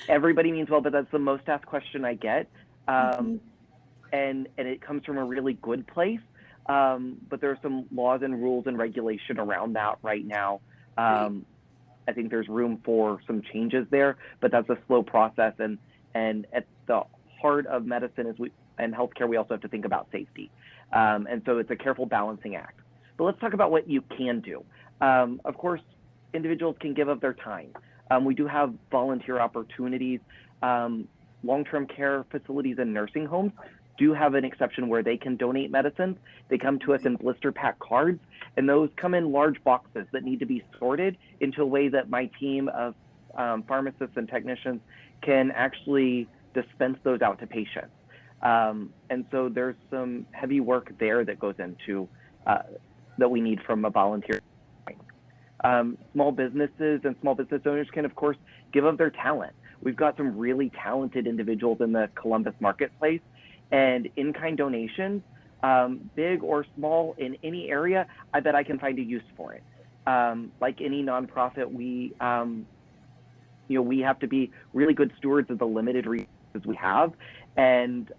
Everybody means well, but that's the most asked question I get. And it comes from a really good place. But there are some laws and rules and regulation around that right now. I think there's room for some changes there, but that's a slow process. And at the heart of medicine and healthcare, we also have to think about safety. And so it's a careful balancing act. But let's talk about what you can do. Of course, individuals can give of their time. We do have volunteer opportunities. Long-term care facilities and nursing homes do have an exception where they can donate medicines. They come to us in blister pack cards, and those come in large boxes that need to be sorted into a way that my team of pharmacists and technicians can actually dispense those out to patients. And so there's some heavy work there that goes into that we need from a volunteer. Small businesses and small business owners can, of course, give of their talent. We've got some really talented individuals in the Columbus marketplace, and in-kind donations, big or small in any area, I bet I can find a use for it. Like any nonprofit, we have to be really good stewards of the limited resources we have, and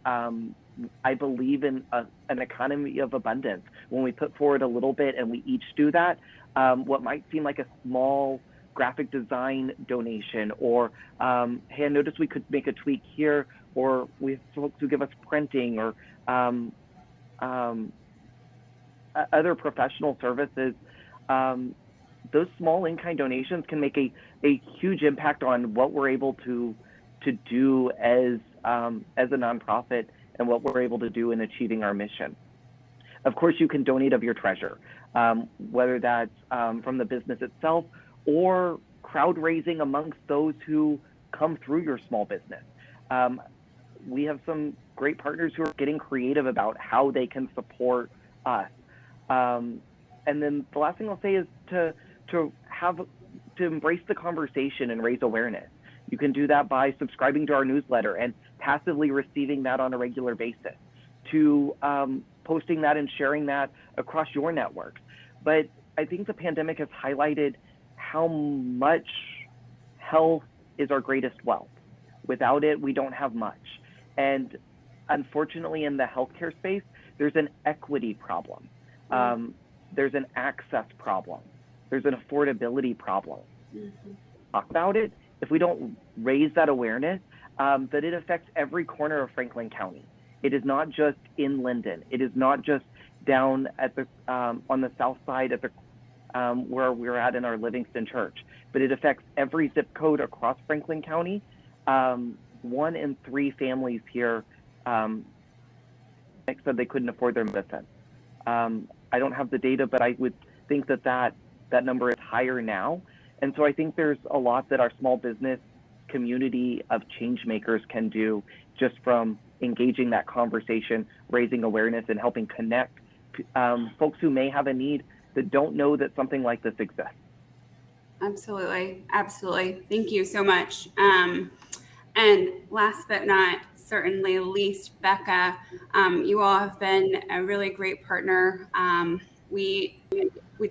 I believe in an economy of abundance. When we put forward a little bit and we each do that, what might seem like a small graphic design donation, or hey, I noticed we could make a tweak here, or we have folks who give us printing, or other professional services. Those small in-kind donations can make a huge impact on what we're able to do as a nonprofit and what we're able to do in achieving our mission. Of course, you can donate of your treasure, whether that's from the business itself or crowd raising amongst those who come through your small business. We have some great partners who are getting creative about how they can support us. And then the last thing I'll say is to embrace the conversation and raise awareness. You can do that by subscribing to our newsletter and passively receiving that on a regular basis, to posting that and sharing that across your networks. But I think the pandemic has highlighted how much health is our greatest wealth. Without it, we don't have much. And unfortunately, in the healthcare space, there's an equity problem. There's an access problem. There's an affordability problem. Talk about it. If we don't raise that awareness, that it affects every corner of Franklin County. It is not just in Linden. It is not just down at the on the south side at the where we're at in our Livingston Church, but it affects every zip code across Franklin County. 1 in 3 families here said they couldn't afford their medicine. I don't have the data, but I would think that number is higher now. And so I think there's a lot that our small business community of change makers can do, just from engaging that conversation, raising awareness, and helping connect folks who may have a need that don't know that something like this exists. Absolutely. Absolutely. Thank you so much. And last but not certainly least, Becca, you all have been a really great partner. We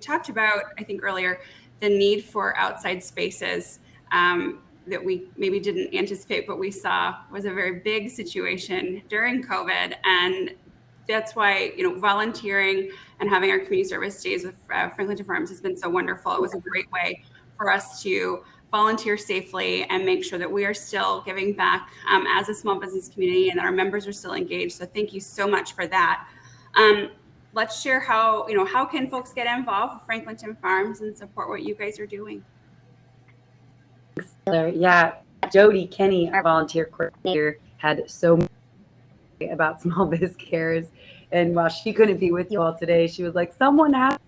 talked about, I think earlier, the need for outside spaces that we maybe didn't anticipate, but we saw was a very big situation during COVID. And that's why, volunteering and having our community service days with Franklinton Farms has been so wonderful. It was a great way for us to volunteer safely and make sure that we are still giving back as a small business community and that our members are still engaged. So thank you so much for that. Let's share how can folks get involved with Franklinton Farms and support what you guys are doing? Yeah, Jody Kenny, our volunteer coordinator, had so much about Small Biz Cares, and while she couldn't be with you all today, she was like, "Someone has."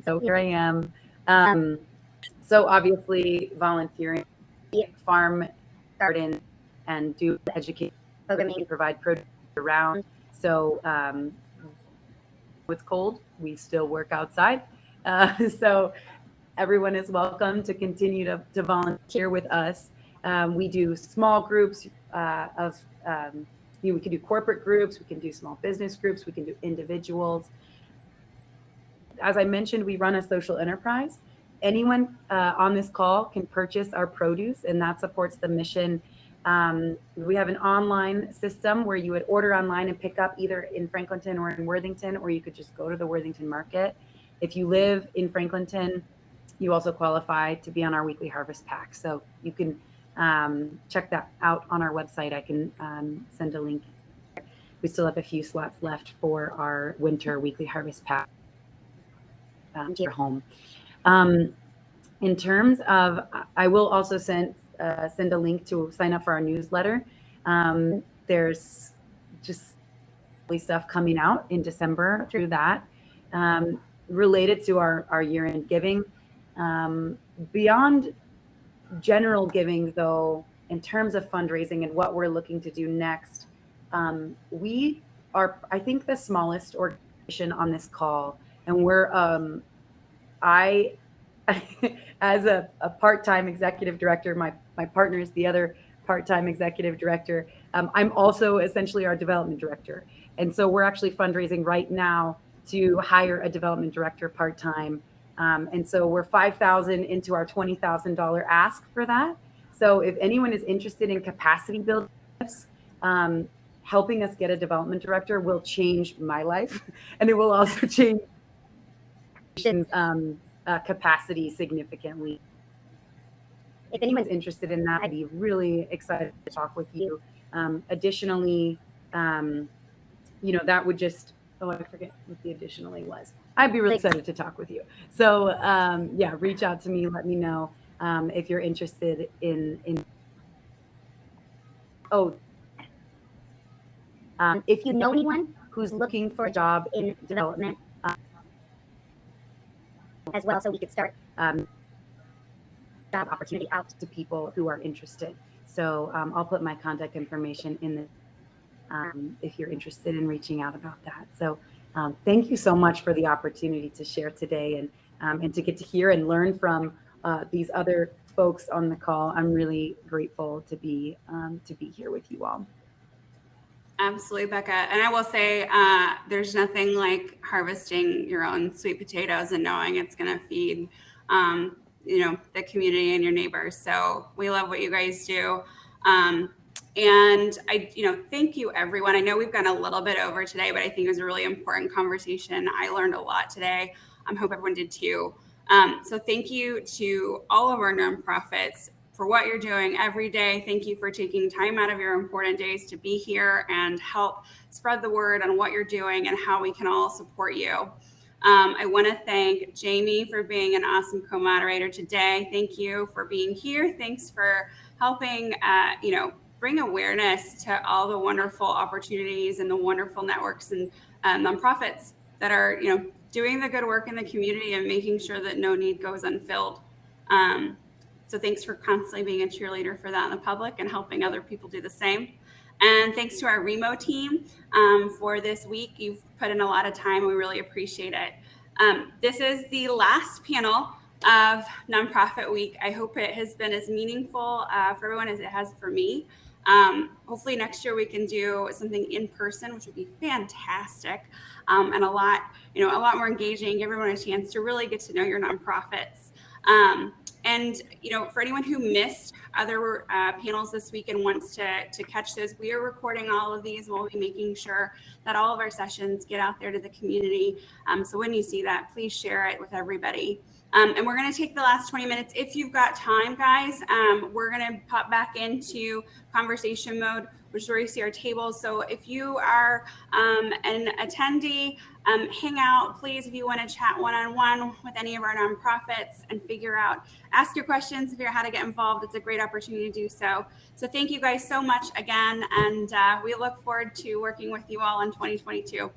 So here I am. So obviously, volunteering, farm, garden, and do education programming, provide produce around. So it's cold, we still work outside. So everyone is welcome to continue to volunteer with us. We do small groups we can do corporate groups, we can do small business groups, we can do individuals. As I mentioned, we run a social enterprise. Anyone on this call can purchase our produce, and that supports the mission. We have an online system where you would order online and pick up either in Franklinton or in Worthington, or you could just go to the Worthington market. If you live in Franklinton, you also qualify to be on our weekly harvest pack. So you can check that out on our website. I can send a link. We still have a few slots left for our winter weekly harvest pack to your home. In terms of, I will also send a link to sign up for our newsletter. There's just stuff coming out in December through that related to our year-end giving. Beyond general giving, though, in terms of fundraising and what we're looking to do next, we are, I think, the smallest organization on this call, and we're I as a part-time executive director, my partner is the other part-time executive director. I'm also essentially our development director, and so we're actually fundraising right now to hire a development director part-time. And so we're $5,000 into our $20,000 ask for that. So if anyone is interested in capacity building, helping us get a development director will change my life, and it will also change capacity significantly. If anyone's interested in that, I'd be really excited to talk with you. Additionally, that would just, I forget what the additionally was. I'd be really excited to talk with you. So reach out to me, let me know if you're interested in if you know anyone who's looking for a job in development as well, so we could start job opportunity out to people who are interested. So I'll put my contact information in the if you're interested in reaching out about that. So thank you so much for the opportunity to share today and to get to hear and learn from these other folks on the call. I'm really grateful to be here with you all. Absolutely, Becca. And I will say there's nothing like harvesting your own sweet potatoes and knowing it's going to feed, the community and your neighbors. So we love what you guys do. And I, thank you, everyone. I know we've gone a little bit over today, but I think it was a really important conversation. I learned a lot today. I hope everyone did too. So thank you to all of our nonprofits for what you're doing every day. Thank you for taking time out of your important days to be here and help spread the word on what you're doing and how we can all support you. I want to thank Jamie for being an awesome co-moderator today. Thank you for being here. Thanks for helping, bring awareness to all the wonderful opportunities and the wonderful networks and nonprofits that are, doing the good work in the community and making sure that no need goes unfilled. So thanks for constantly being a cheerleader for that in the public and helping other people do the same. And thanks to our Remo team for this week. You've put in a lot of time. We really appreciate it. This is the last panel of Nonprofit Week. I hope it has been as meaningful for everyone as it has for me. Hopefully next year we can do something in person, which would be fantastic, and a lot more engaging, give everyone a chance to really get to know your nonprofits. And, for anyone who missed other panels this week and wants to catch those, we are recording all of these. We'll be making sure that all of our sessions get out there to the community. So when you see that, please share it with everybody. And we're going to take the last 20 minutes. If you've got time, guys, we're going to pop back into conversation mode, which is where you see our tables. So if you are an attendee, hang out, please, if you want to chat one-on-one with any of our nonprofits and ask your questions, figure out how to get involved. It's a great opportunity to do so. So thank you guys so much again. And we look forward to working with you all in 2022.